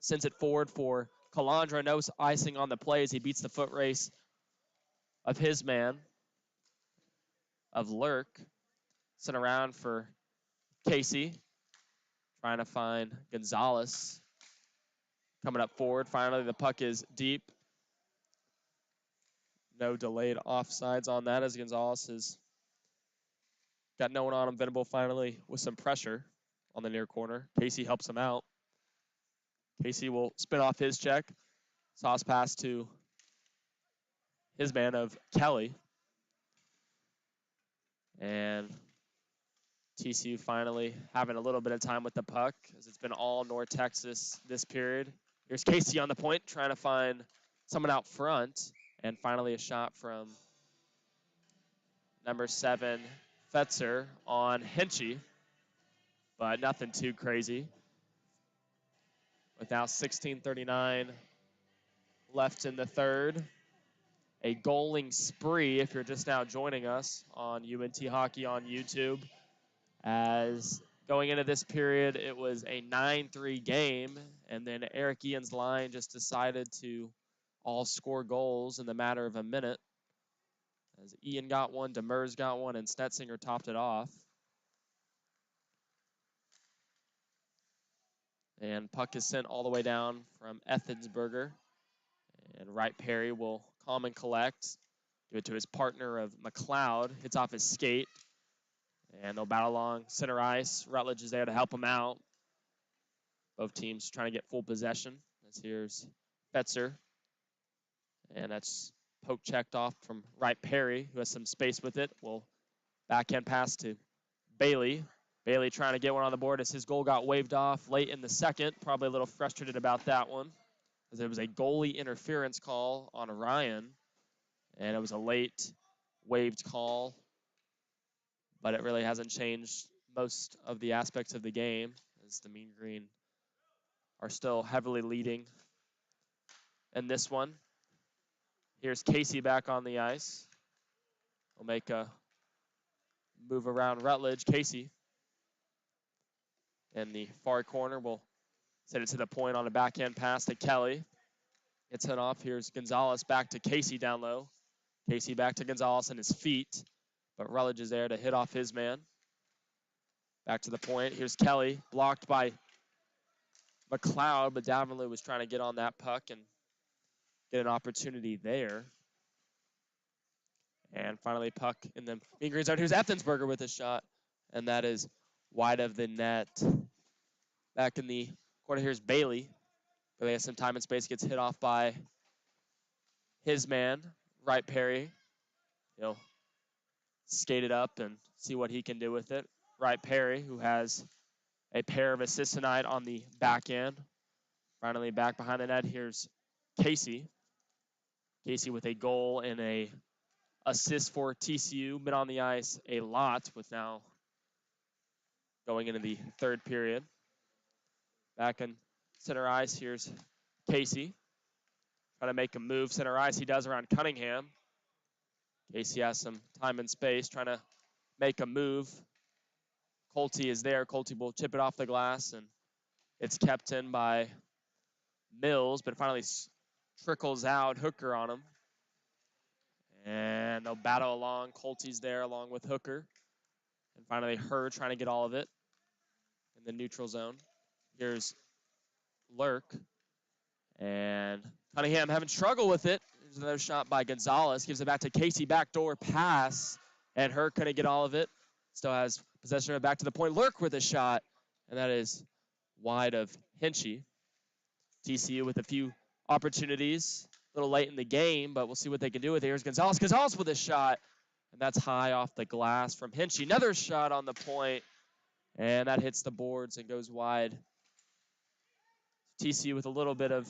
Sends it forward for Calandra. No icing on the play as he beats the foot race of his man, of Lurk. Sent around for Casey, trying to find Gonzalez. Coming up forward. Finally, the puck is deep. No delayed offsides on that, as Gonzalez has got no one on him. Venable finally with some pressure on the near corner. Casey helps him out. Casey will spin off his check. Sauce pass to his man of Kelly. And TCU finally having a little bit of time with the puck, as it's been all North Texas this period. Here's Casey on the point, trying to find someone out front. And finally a shot from number 7, Fetzer, on Hinchy. But nothing too crazy. With now 16:39 left in the third. A goaling spree if you're just now joining us on UNT Hockey on YouTube. As going into this period, it was a 9-3 game, and then Eric Ian's line just decided to all score goals in the matter of a minute. As Ian got one, Demers got one, and Stetzinger topped it off. And puck is sent all the way down from Ethensberger. And Wright Perry will calm and collect. Give it to his partner of McLeod. Hits off his skate. And they'll battle along center ice. Rutledge is there to help him out. Both teams trying to get full possession. As here's Fetzer. And that's poke checked off from Wright Perry, who has some space with it. Will backhand pass to Bailey. Bailey trying to get one on the board as his goal got waved off late in the second. Probably a little frustrated about that one, as it was a goalie interference call on Ryan. And it was a late waived call, but it really hasn't changed most of the aspects of the game, as the Mean Green are still heavily leading in this one. Here's Casey back on the ice. We'll make a move around Rutledge. Casey in the far corner will send it to the point on a backhand pass to Kelly. It's hit off. Here's Gonzalez back to Casey down low. Casey back to Gonzalez and his feet, but Rutledge is there to hit off his man. Back to the point. Here's Kelly, blocked by McLeod, but Davenley was trying to get on that puck and get an opportunity there. And finally, puck in the Mean Green zone. Here's Ethensberger with a shot, and that is wide of the net. Back in the corner, here's Bailey. Bailey has some time and space, gets hit off by his man, Wright Perry. He'll skate it up and see what he can do with it. Wright Perry, who has a pair of assists tonight on the back end. Finally back behind the net, here's Casey. Casey with a goal and a assist for TCU. Been on the ice a lot, with now going into the third period. Back in center ice, here's Casey. Trying to make a move center ice. He does around Cunningham. Casey has some time and space, trying to make a move. Colte is there. Colte will chip it off the glass, and it's kept in by Mills, but it finally trickles out. Hooker on him. And they'll battle along. Colte's there along with Hooker. And finally, Herr trying to get all of it in the neutral zone. Here's Lurk. And Cunningham having trouble with it. There's another shot by Gonzalez. Gives it back to Casey. Backdoor pass. And Herr couldn't get all of it. Still has Possession back to the point. Lurk with a shot, and that is wide of Hinchy. TCU with a few opportunities, a little late in the game, but we'll see what they can do with it. Here's Gonzalez. Gonzalez with a shot, and that's high off the glass from Hinchy. Another shot on the point, and that hits the boards and goes wide. TCU with a little bit of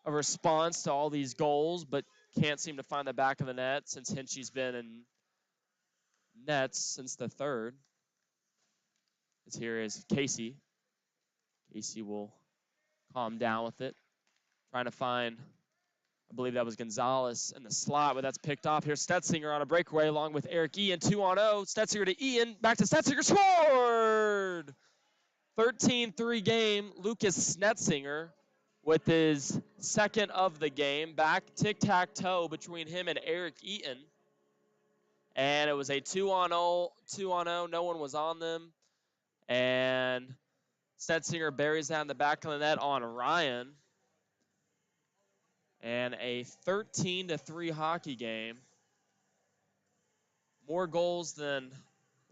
a response to all these goals, but can't seem to find the back of the net since Hinchy's been in nets since the third. As here is Casey. Casey will calm down with it, trying to find, I believe that was Gonzalez in the slot, but that's picked off. Here's Stetzinger on a breakaway along with Eric Ian, 2-on-0. Stetzinger to Ian, back to Stetzinger, scored! 13-3 game, Lucas Snetzinger with his second of the game. Back tic-tac-toe between him and Eric Eaton. And it was a 2-on-0, 2-on-0. No one was on them. And Stetzinger buries that in the back of the net on Ryan. And a 13-3 hockey game. More goals than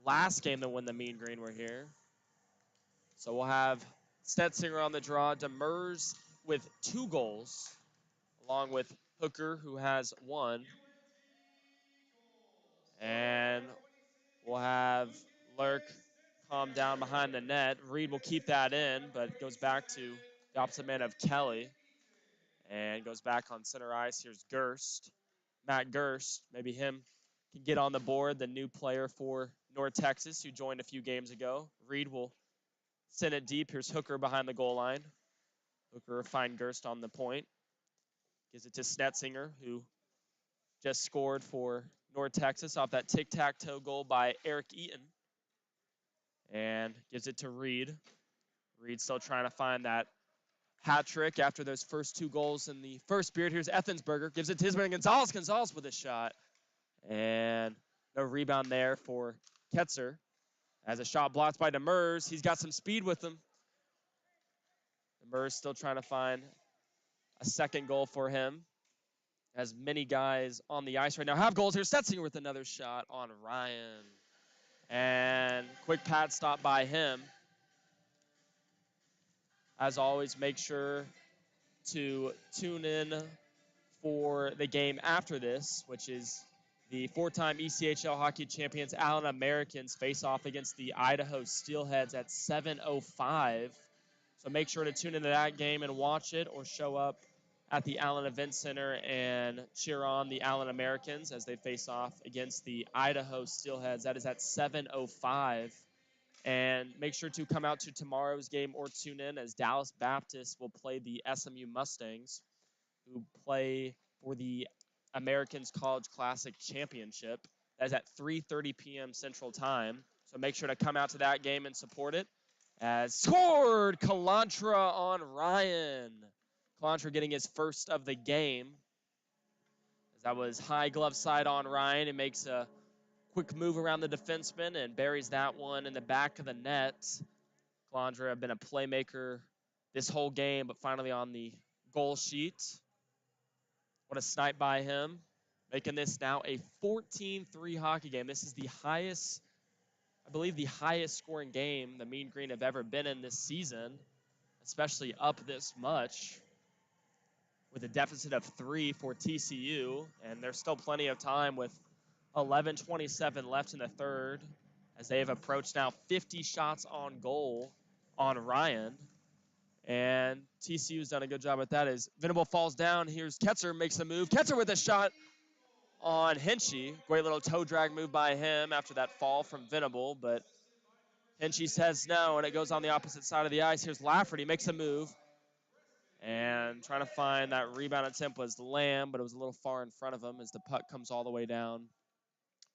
last game than when the Mean Green were here. So we'll have Stetzinger on the draw. Demers with 2 goals, along with Hooker, who has 1. And we'll have Lurk calm down behind the net. Reed will keep that in, but goes back to the opposite man of Kelly. And goes back on center ice. Here's Gerst. Matt Gerst, maybe him can get on the board, the new player for North Texas who joined a few games ago. Reed will send it deep. Here's Hooker behind the goal line. Hooker find Gerst on the point. Gives it to Snetzinger, who just scored for North Texas off that tic-tac-toe goal by Eric Eaton. And gives it to Reed. Reed still trying to find that hat trick after those first 2 goals in the first period. Here's Ethensberger. Gives it to his man Gonzalez. Gonzalez with a shot. And no rebound there for Ketzer. As a shot blocked by Demers. He's got some speed with him. Demers still trying to find a second goal for him. As many guys on the ice right now have goals. Here's Stetzinger with another shot on Ryan. And quick pad stop by him. As always, make sure to tune in for the game after this, which is the 4-time ECHL hockey champions Allen Americans face off against the Idaho Steelheads at 7:05. So make sure to tune into that game and watch it, or show up at the Allen Event Center and cheer on the Allen Americans as they face off against the Idaho Steelheads. That is at 7:05. And make sure to come out to tomorrow's game or tune in, as Dallas Baptist will play the SMU Mustangs, who play for the Americans College Classic Championship. That is at 3:30 p.m. Central Time. So make sure to come out to that game and support it. As scored, Kalantra on Ryan. Kalantra getting his first of the game. As that was high glove side on Ryan. It makes a quick move around the defenseman and buries that one in the back of the net. Kalandra have been a playmaker this whole game, but finally on the goal sheet. What a snipe by him, making this now a 14-3 hockey game. This is the highest, I believe the highest scoring game the Mean Green have ever been in this season, especially up this much, with a deficit of 3 for TCU, and there's still plenty of time with 11:27 left in the third, as they have approached now 50 shots on goal on Ryan. And TCU's done a good job at that. As Venable falls down, here's Ketzer, makes the move. Ketzer with a shot on Hinchy. Great little toe drag move by him after that fall from Venable, but Hinchy says no, and it goes on the opposite side of the ice. Here's Lafferty, makes a move. And trying to find that rebound attempt was Lamb, but it was a little far in front of him as the puck comes all the way down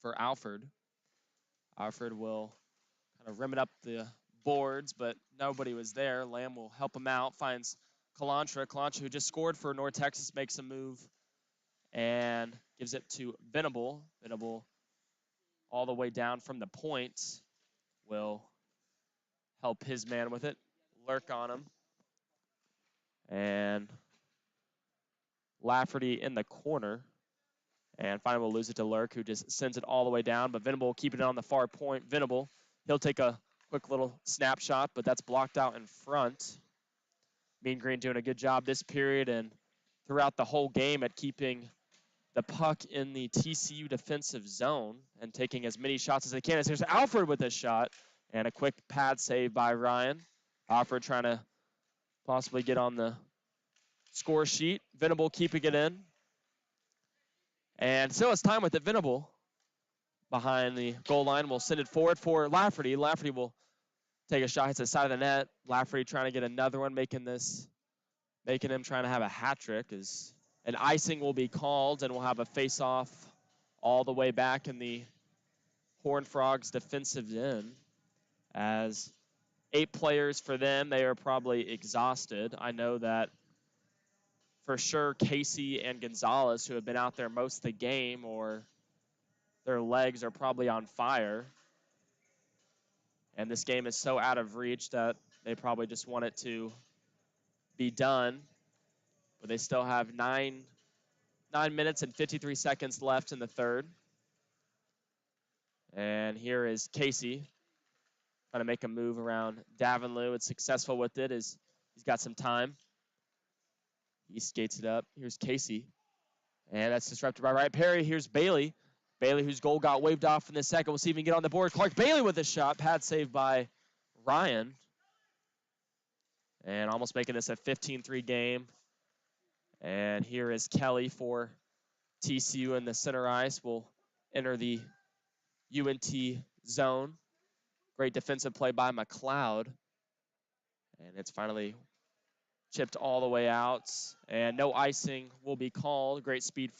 for Alford. Alford will kind of rim it up the boards, but nobody was there. Lamb will help him out, finds Kalantra. Kalantra, who just scored for North Texas, makes a move and gives it to Venable. Venable all the way down from the point will help his man with it. Lurk on him. And Lafferty in the corner. And finally we'll lose it to Lurk, who just sends it all the way down. But Venable will keep it on the far point. Venable He'll take a quick little snapshot, but that's blocked out in front. Mean Green doing a good job this period and throughout the whole game at keeping the puck in the TCU defensive zone and taking as many shots as they can. As here's Alfred with a shot and a quick pad save by Ryan. Alfred trying to possibly get on the score sheet. Venable keeping it in. And still has time with it. Venable behind the goal line will send it forward for Lafferty. Lafferty will take a shot, hits the side of the net. Lafferty trying to get another one, making him trying to have a hat trick. As an icing will be called, and we'll have a face-off all the way back in the Horned Frogs defensive end. As 8 players for them, they are probably exhausted. I know that for sure Casey and Gonzalez, who have been out there most of the game, or their legs are probably on fire. And this game is so out of reach that they probably just want it to be done. But they still have 9 minutes and 53 seconds left in the third. And here is Casey trying to make a move around Davenlew. It's successful with it as he's got some time. He skates it up. Here's Casey. And that's disrupted by Wright Perry. Here's Bailey. Bailey, whose goal got waved off in the second. We'll see if he can get on the board. Clark Bailey with a shot. Pad saved by Ryan. And almost making this a 15-3 game. And here is Kelly for TCU in the center ice. Will enter the UNT zone. Great defensive play by McLeod. And it's finally chipped all the way out. And no icing will be called. Great speed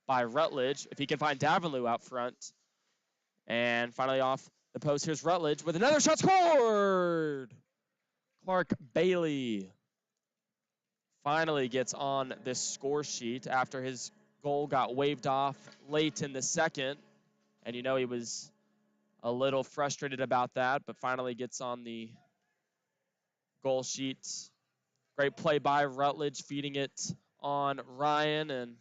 by Rutledge. If he can find Davenlew out front. And finally off the post, here's Rutledge with another shot scored. Clark Bailey finally gets on this score sheet after his goal got waved off late in the second. And you know he was a little frustrated about that, but finally gets on the goal sheet. Great play by Rutledge, feeding it on Ryan, and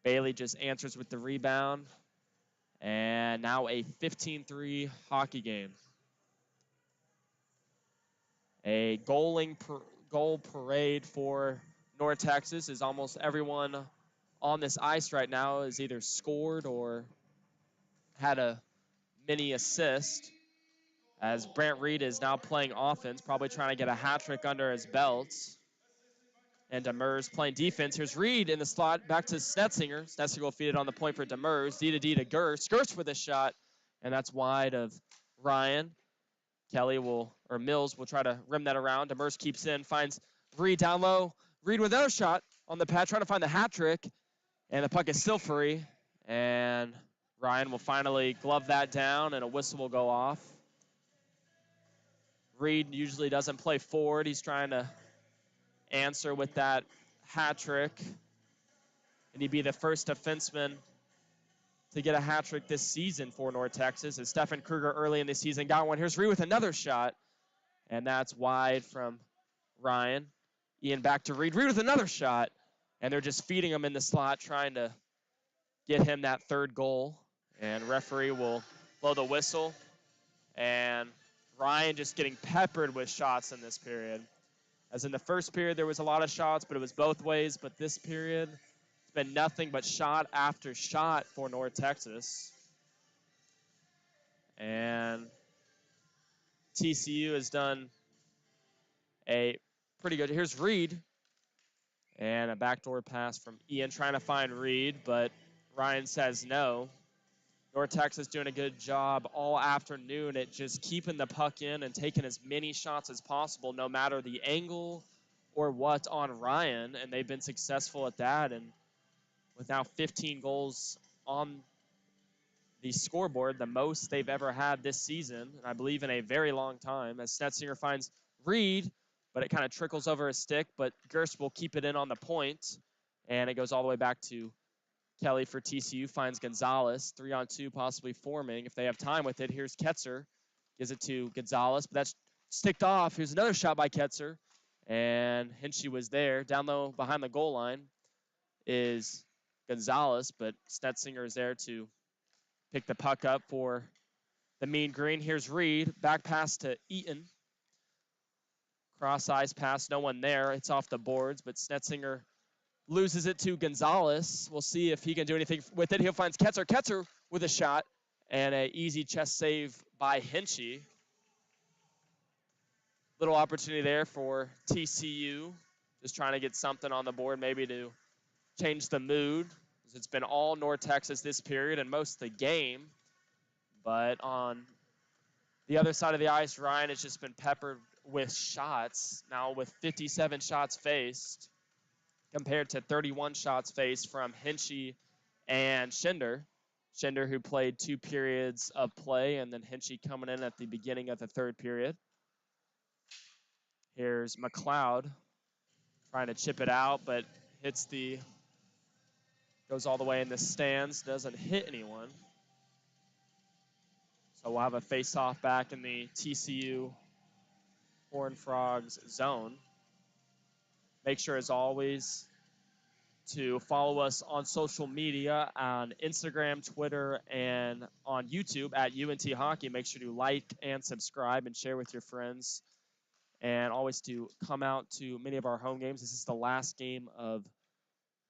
Bailey just answers with the rebound. And now a 15-3 hockey game. A goal parade for North Texas, as almost everyone on this ice right now has either scored or had a mini assist. As Brant Reed is now playing offense, probably trying to get a hat trick under his belt. And Demers playing defense. Here's Reed in the slot, back to Snetzinger. Snetzinger will feed it on the point for Demers. D to Gerst. Gerst with a shot, and that's wide of Ryan. Mills will try to rim that around. Demers keeps in, finds Reed down low. Reed with another shot on the pad, trying to find the hat trick, and the puck is still free. And Ryan will finally glove that down, and a whistle will go off. Reed usually doesn't play forward. He's trying to answer with that hat trick. And he'd be the first defenseman to get a hat trick this season for North Texas. As Stefan Kruger early in the season got one. Here's Reed with another shot. And that's wide from Ryan. Ian back to Reed. Reed with another shot. And they're just feeding him in the slot, trying to get him that third goal. And referee will blow the whistle. And Ryan just getting peppered with shots in this period. As in the first period, there was a lot of shots, but it was both ways. But this period, it's been nothing but shot after shot for North Texas. And TCU has done a pretty good. Here's Reed. And a backdoor pass from Ian trying to find Reed, but Ryan says no. North Texas doing a good job all afternoon at just keeping the puck in and taking as many shots as possible, no matter the angle or what on Ryan, and they've been successful at that. And with now 15 goals on the scoreboard, the most they've ever had this season, and I believe in a very long time, as Snetzinger finds Reed, but it kind of trickles over his stick, but Gerst will keep it in on the point, and it goes all the way back to Kelly for TCU, finds Gonzalez, 3-on-2 possibly forming if they have time with it. Here's Ketzer, gives it to Gonzalez, but that's sticked off. Here's another shot by Ketzer, and Hinchy was there. Down low behind the goal line is Gonzalez, but Snetzinger is there to pick the puck up for the Mean Green. Here's Reed. Back pass to Eaton. Cross eyes pass, no one there. It's off the boards, but Snetzinger loses it to Gonzalez. We'll see if he can do anything with it. He'll find Ketzer. Ketzer with a shot and an easy chest save by Hinchy. Little opportunity there for TCU. Just trying to get something on the board, maybe to change the mood. It's been all North Texas this period and most of the game. But on the other side of the ice, Ryan has just been peppered with shots. Now with 57 shots faced compared to 31 shots faced from Hinchy and Schinder. Schinder, who played 2 periods of play, and then Hinchy coming in at the beginning of the 3rd period. Here's McLeod trying to chip it out, but goes all the way in the stands, doesn't hit anyone. So we'll have a face-off back in the TCU Horned Frogs zone. Make sure, as always, to follow us on social media on Instagram, Twitter, and on YouTube at UNT Hockey. Make sure to like and subscribe and share with your friends. And always to come out to many of our home games. This is the last game of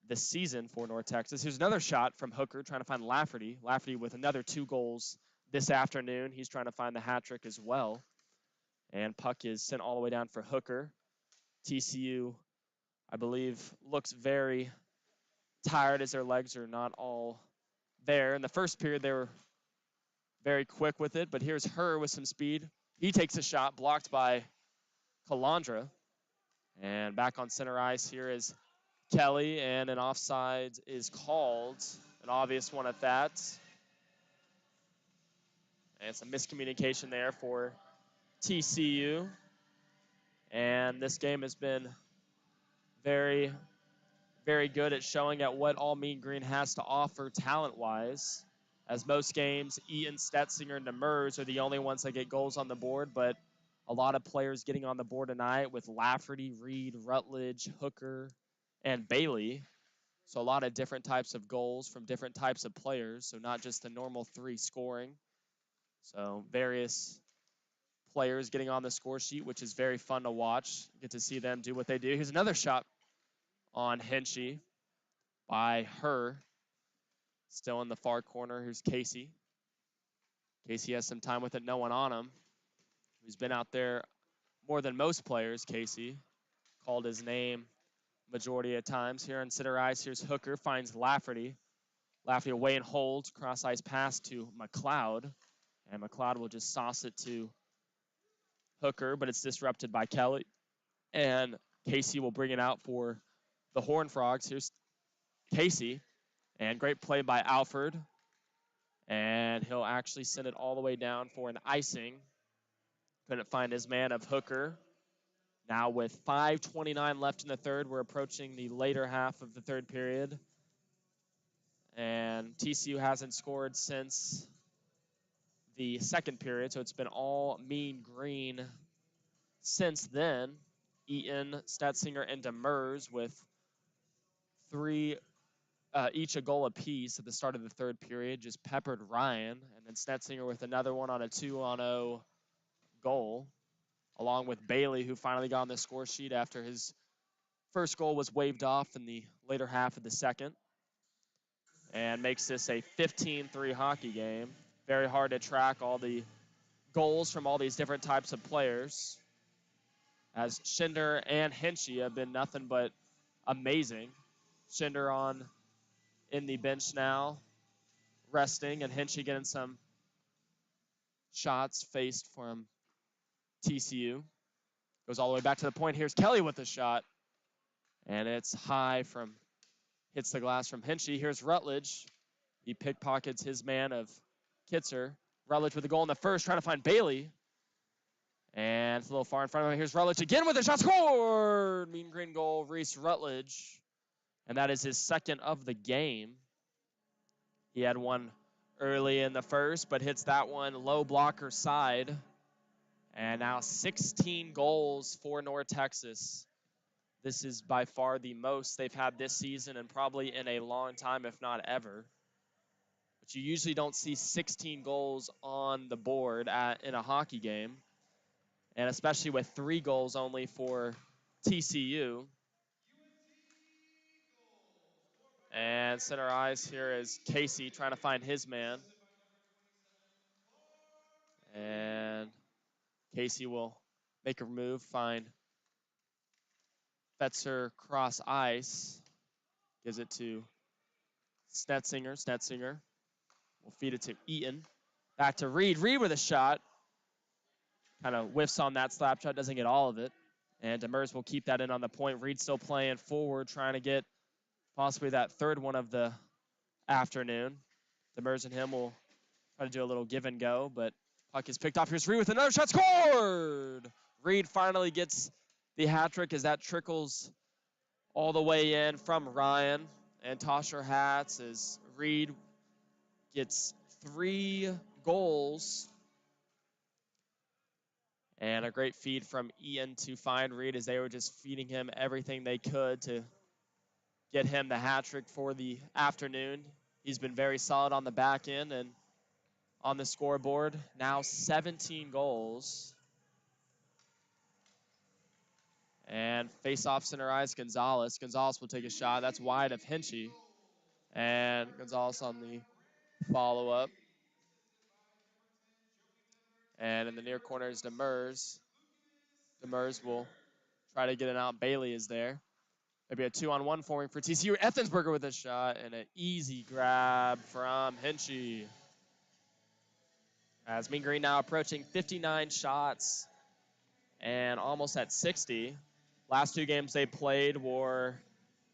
the season for North Texas. Here's another shot from Hooker trying to find Lafferty. Lafferty with another 2 goals this afternoon. He's trying to find the hat trick as well. And puck is sent all the way down for Hooker. TCU, I believe, looks very tired as their legs are not all there. In the first period, they were very quick with it, but here's Herr with some speed. He takes a shot blocked by Calandra. And back on center ice here is Kelly, and an offside is called, an obvious one at that. And some miscommunication there for TCU. And this game has been very, very good at showing at what all Mean Green has to offer talent-wise. As most games, Eaton, Stetzinger, and Demers are the only ones that get goals on the board, but a lot of players getting on the board tonight with Lafferty, Reed, Rutledge, Hooker, and Bailey. So a lot of different types of goals from different types of players, so not just the normal 3 scoring. So various players getting on the score sheet, which is very fun to watch. Get to see them do what they do. Here's another shot on Hinchy by Herr. Still in the far corner. Here's Casey. Casey has some time with it, no one on him. He's been out there more than most players, Casey. Called his name majority of times. Here on center ice, here's Hooker, finds Lafferty. Lafferty away and holds, cross ice pass to McLeod. And McLeod will just sauce it to Hooker, but it's disrupted by Kelly. And Casey will bring it out for the Horned Frogs. Here's Casey. And great play by Alford. And he'll actually send it all the way down for an icing. Couldn't find his man of Hooker. Now with 5:29 left in the 3rd, we're approaching the later half of the 3rd period. And TCU hasn't scored since the 2nd period, so it's been all Mean Green since then. Eaton, Stetzinger, and Demers with 3 each a goal apiece at the start of the 3rd period, just peppered Ryan. And then Stetzinger with another one on a 2-on-0 goal, along with Bailey, who finally got on the score sheet after his first goal was waved off in the later half of the 2nd. And makes this a 15-3 hockey game. Very hard to track all the goals from all these different types of players, as Schinder and Hinchy have been nothing but amazing. Schinder on in the bench now, resting, and Hinchy getting some shots faced from TCU. Goes all the way back to the point. Here's Kelly with a shot, and it's high hits the glass from Hinchy. Here's Rutledge. He pickpockets his man of Kitzer. Rutledge with a goal in the first, trying to find Bailey. And it's a little far in front of him. Here's Rutledge again with a shot. Scored! Mean Green goal, Reese Rutledge. And that is his 2nd of the game. He had one early in the first, but hits that one low blocker side. And now 16 goals for North Texas. This is by far the most they've had this season and probably in a long time, if not ever. but you usually don't see 16 goals on the board in a hockey game, and especially with 3 goals only for TCU. And center ice here is Casey trying to find his man. And Casey will make a move, find Fetzer cross ice. Gives it to Snetzinger. Snetzinger will feed it to Eaton. Back to Reed. Reed with a shot. Kind of whiffs on that slap shot, doesn't get all of it. And Demers will keep that in on the point. Reed still playing forward, trying to get possibly that third one of the afternoon. Demers and him will try to do a little give and go, but puck is picked off. Here's Reed with another shot. Scored! Reed finally gets the hat trick as that trickles all the way in from Ryan. And Tosher hats as Reed gets 3 goals. And a great feed from Ian to find Reed as they were just feeding him everything they could to get him the hat trick for the afternoon. He's been very solid on the back end and on the scoreboard. Now 17 goals. And face-off center ice, Gonzalez. Gonzalez will take a shot. That's wide of Hinchy. And Gonzalez on the follow-up. And in the near corner is Demers. Demers will try to get it out. Bailey is there. Maybe a 2-on-1 forming for TCU. Ethensberger with a shot and an easy grab from Hinchy. As Mean Green now approaching 59 shots and almost at 60. Last 2 games they played were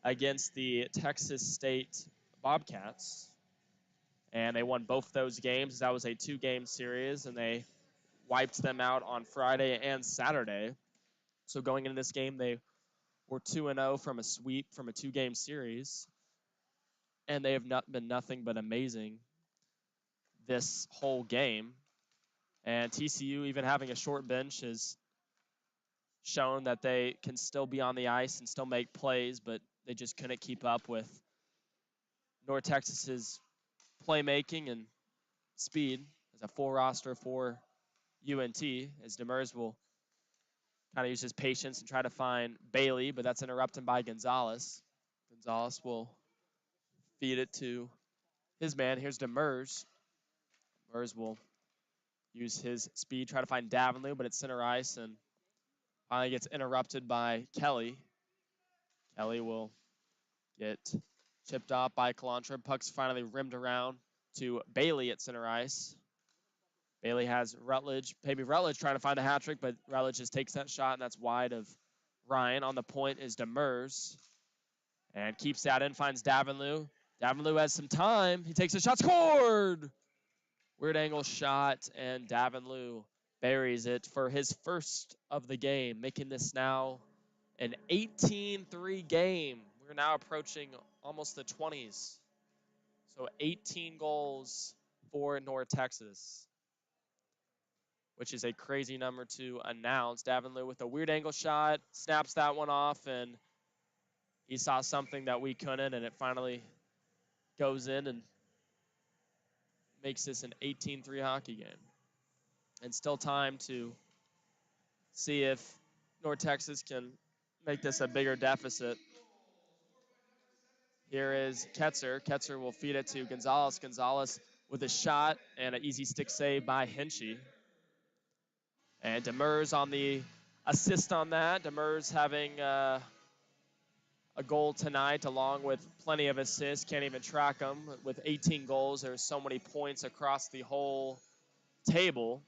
against the Texas State Bobcats. And they won both those games. That was a 2-game series, and they wiped them out on Friday and Saturday. So going into this game, they were 2-0 from a sweep from a 2-game series. And they have not been nothing but amazing this whole game. And TCU, even having a short bench, has shown that they can still be on the ice and still make plays, but they just couldn't keep up with North Texas's playmaking and speed. As a full roster for UNT, as Demers will kind of use his patience and try to find Bailey, but that's interrupted by Gonzalez. Gonzalez will feed it to his man. Here's Demers. Demers will use his speed, try to find Davenlew, but it's center ice and finally gets interrupted by Kelly. Kelly will get chipped off by Kalantra. Puck's finally rimmed around to Bailey at center ice. Bailey has Rutledge. Maybe Rutledge trying to find a hat trick, but Rutledge just takes that shot, and that's wide of Ryan. On the point is Demers. And keeps that in, finds Davenlew. Davenlew has some time. He takes a shot, scored! Weird angle shot, and Davenlew buries it for his first of the game, making this now an 18-3 game. We're now approaching almost the 20s. So 18 goals for North Texas, which is a crazy number to announce. Davenlew with a weird angle shot, snaps that one off, and he saw something that we couldn't, and it finally goes in and makes this an 18-3 hockey game. And still time to see if North Texas can make this a bigger deficit. Here is Ketzer. Ketzer will feed it to Gonzalez. Gonzalez with a shot and an easy stick save by Hinchy. And Demers on the assist on that. Demers having a goal tonight along with plenty of assists. Can't even track them. With 18 goals, there's so many points across the whole table.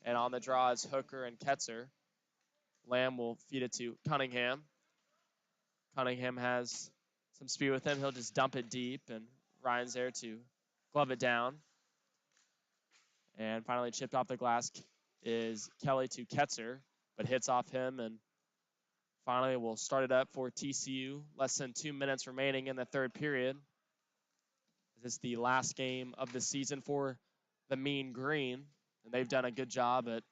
And on the draw is Hooker and Ketzer. Lamb will feed it to Cunningham. Cunningham has some speed with him. He'll just dump it deep, and Ryan's there to glove it down. And finally chipped off the glass is Kelly to Ketzer, but hits off him, and finally we'll start it up for TCU. Less than 2 minutes remaining in the third period. This is the last game of the season for the Mean Green, and they've done a good job at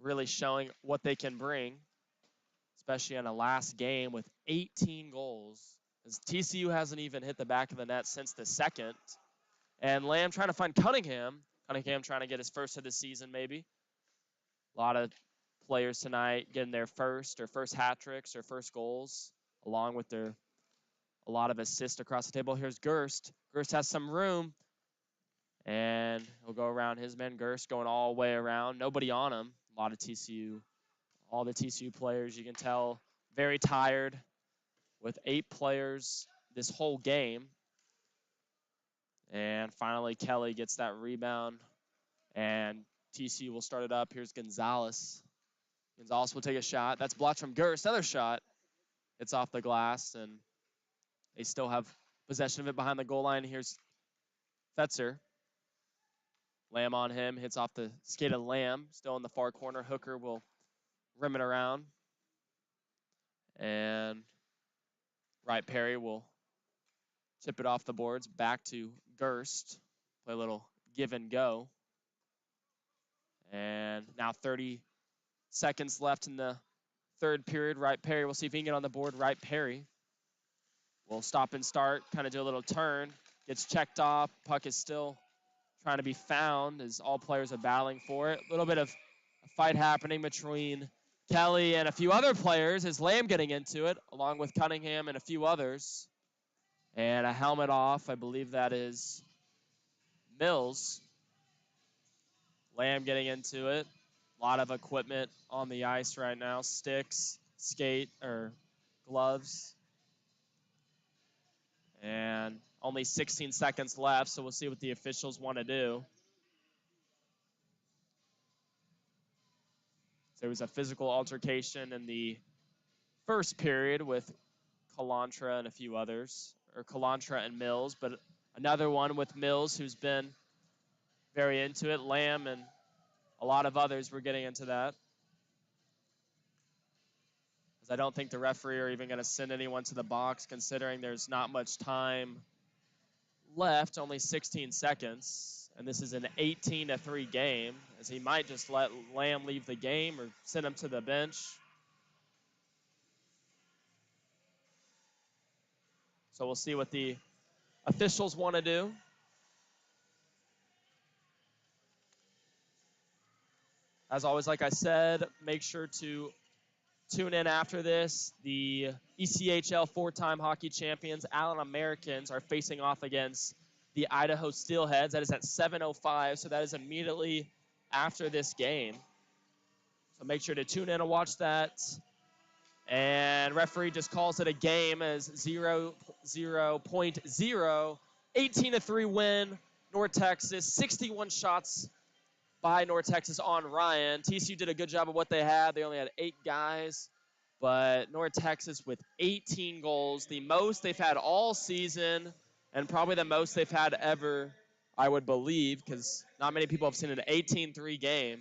really showing what they can bring, especially in a last game with 18 goals. As TCU hasn't even hit the back of the net since the second. And Lamb trying to find Cunningham. Cunningham trying to get his first of the season, maybe. A lot of players tonight getting their first hat tricks or first goals, along with a lot of assists across the table. Here's Gerst. Gerst has some room, and he'll go around his man. Gerst going all the way around. Nobody on him. A lot of TCU. All the TCU players, you can tell, very tired with 8 players this whole game. And finally, Kelly gets that rebound, and TCU will start it up. Here's Gonzalez. Gonzalez will take a shot. That's blocked from Gerst. Another shot. It's off the glass, and they still have possession of it behind the goal line. Here's Fetzer. Lamb on him. Hits off the skate of Lamb. Still in the far corner. Hooker will rim it around. And Wright Perry will tip it off the boards back to Gerst. Play a little give and go. And now 30 seconds left in the third period. Wright Perry, we'll see if he can get on the board. Wright Perry will stop and start, kind of do a little turn. Gets checked off. Puck is still trying to be found as all players are battling for it. A little bit of a fight happening between Kelly and a few other players. Is Lamb getting into it, along with Cunningham and a few others. And a helmet off. I believe that is Mills. Lamb getting into it. A lot of equipment on the ice right now. Sticks, gloves. And only 16 seconds left, so we'll see what the officials want to do. There was a physical altercation in the first period with Kalantra and a few others, or Kalantra and Mills, but another one with Mills, who's been very into it. Lamb and a lot of others were getting into that. As I don't think the referee are even going to send anyone to the box, considering there's not much time left, only 16 seconds, and this is an 18-3 game, as he might just let Lamb leave the game or send him to the bench. So we'll see what the officials want to do. As always, like I said, make sure to tune in after this. The ECHL 4-time hockey champions, Allen Americans, are facing off against the Idaho Steelheads. That is at 7:05, so that is immediately after this game. So make sure to tune in and watch that. And referee just calls it a game as 0-0.0. 18-3 win, North Texas. 61 shots by North Texas on Ryan. TCU did a good job of what they had. They only had 8 guys. But North Texas with 18 goals, the most they've had all season, and probably the most they've had ever, I would believe, because not many people have seen an 18-3 game.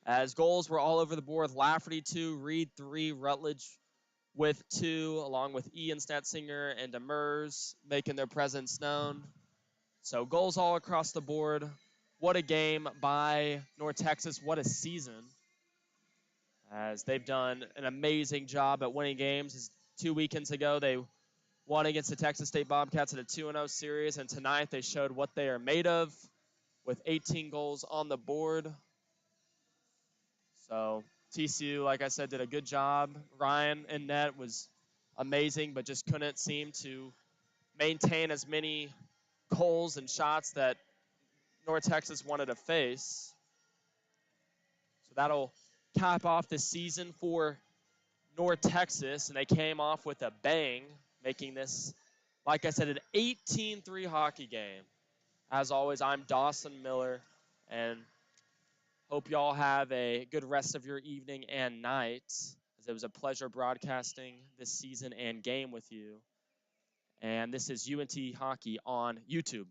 As goals were all over the board. Lafferty 2, Reed 3, Rutledge with 2, along with Ian Stetzinger and Demers making their presence known. So goals all across the board. What a game by North Texas. What a season. As they've done an amazing job at winning games. 2 weekends ago, they won against the Texas State Bobcats in a 2-0 series, and tonight they showed what they are made of with 18 goals on the board. So TCU, like I said, did a good job. Ryan in net was amazing, but just couldn't seem to maintain as many goals and shots that North Texas wanted to face. So that'll cap off the season for North Texas, and they came off with a bang, making this, like I said, an 18-3 hockey game. As always, I'm Dawson Miller, and hope y'all have a good rest of your evening and night, as it was a pleasure broadcasting this season and game with you. And this is UNT Hockey on YouTube.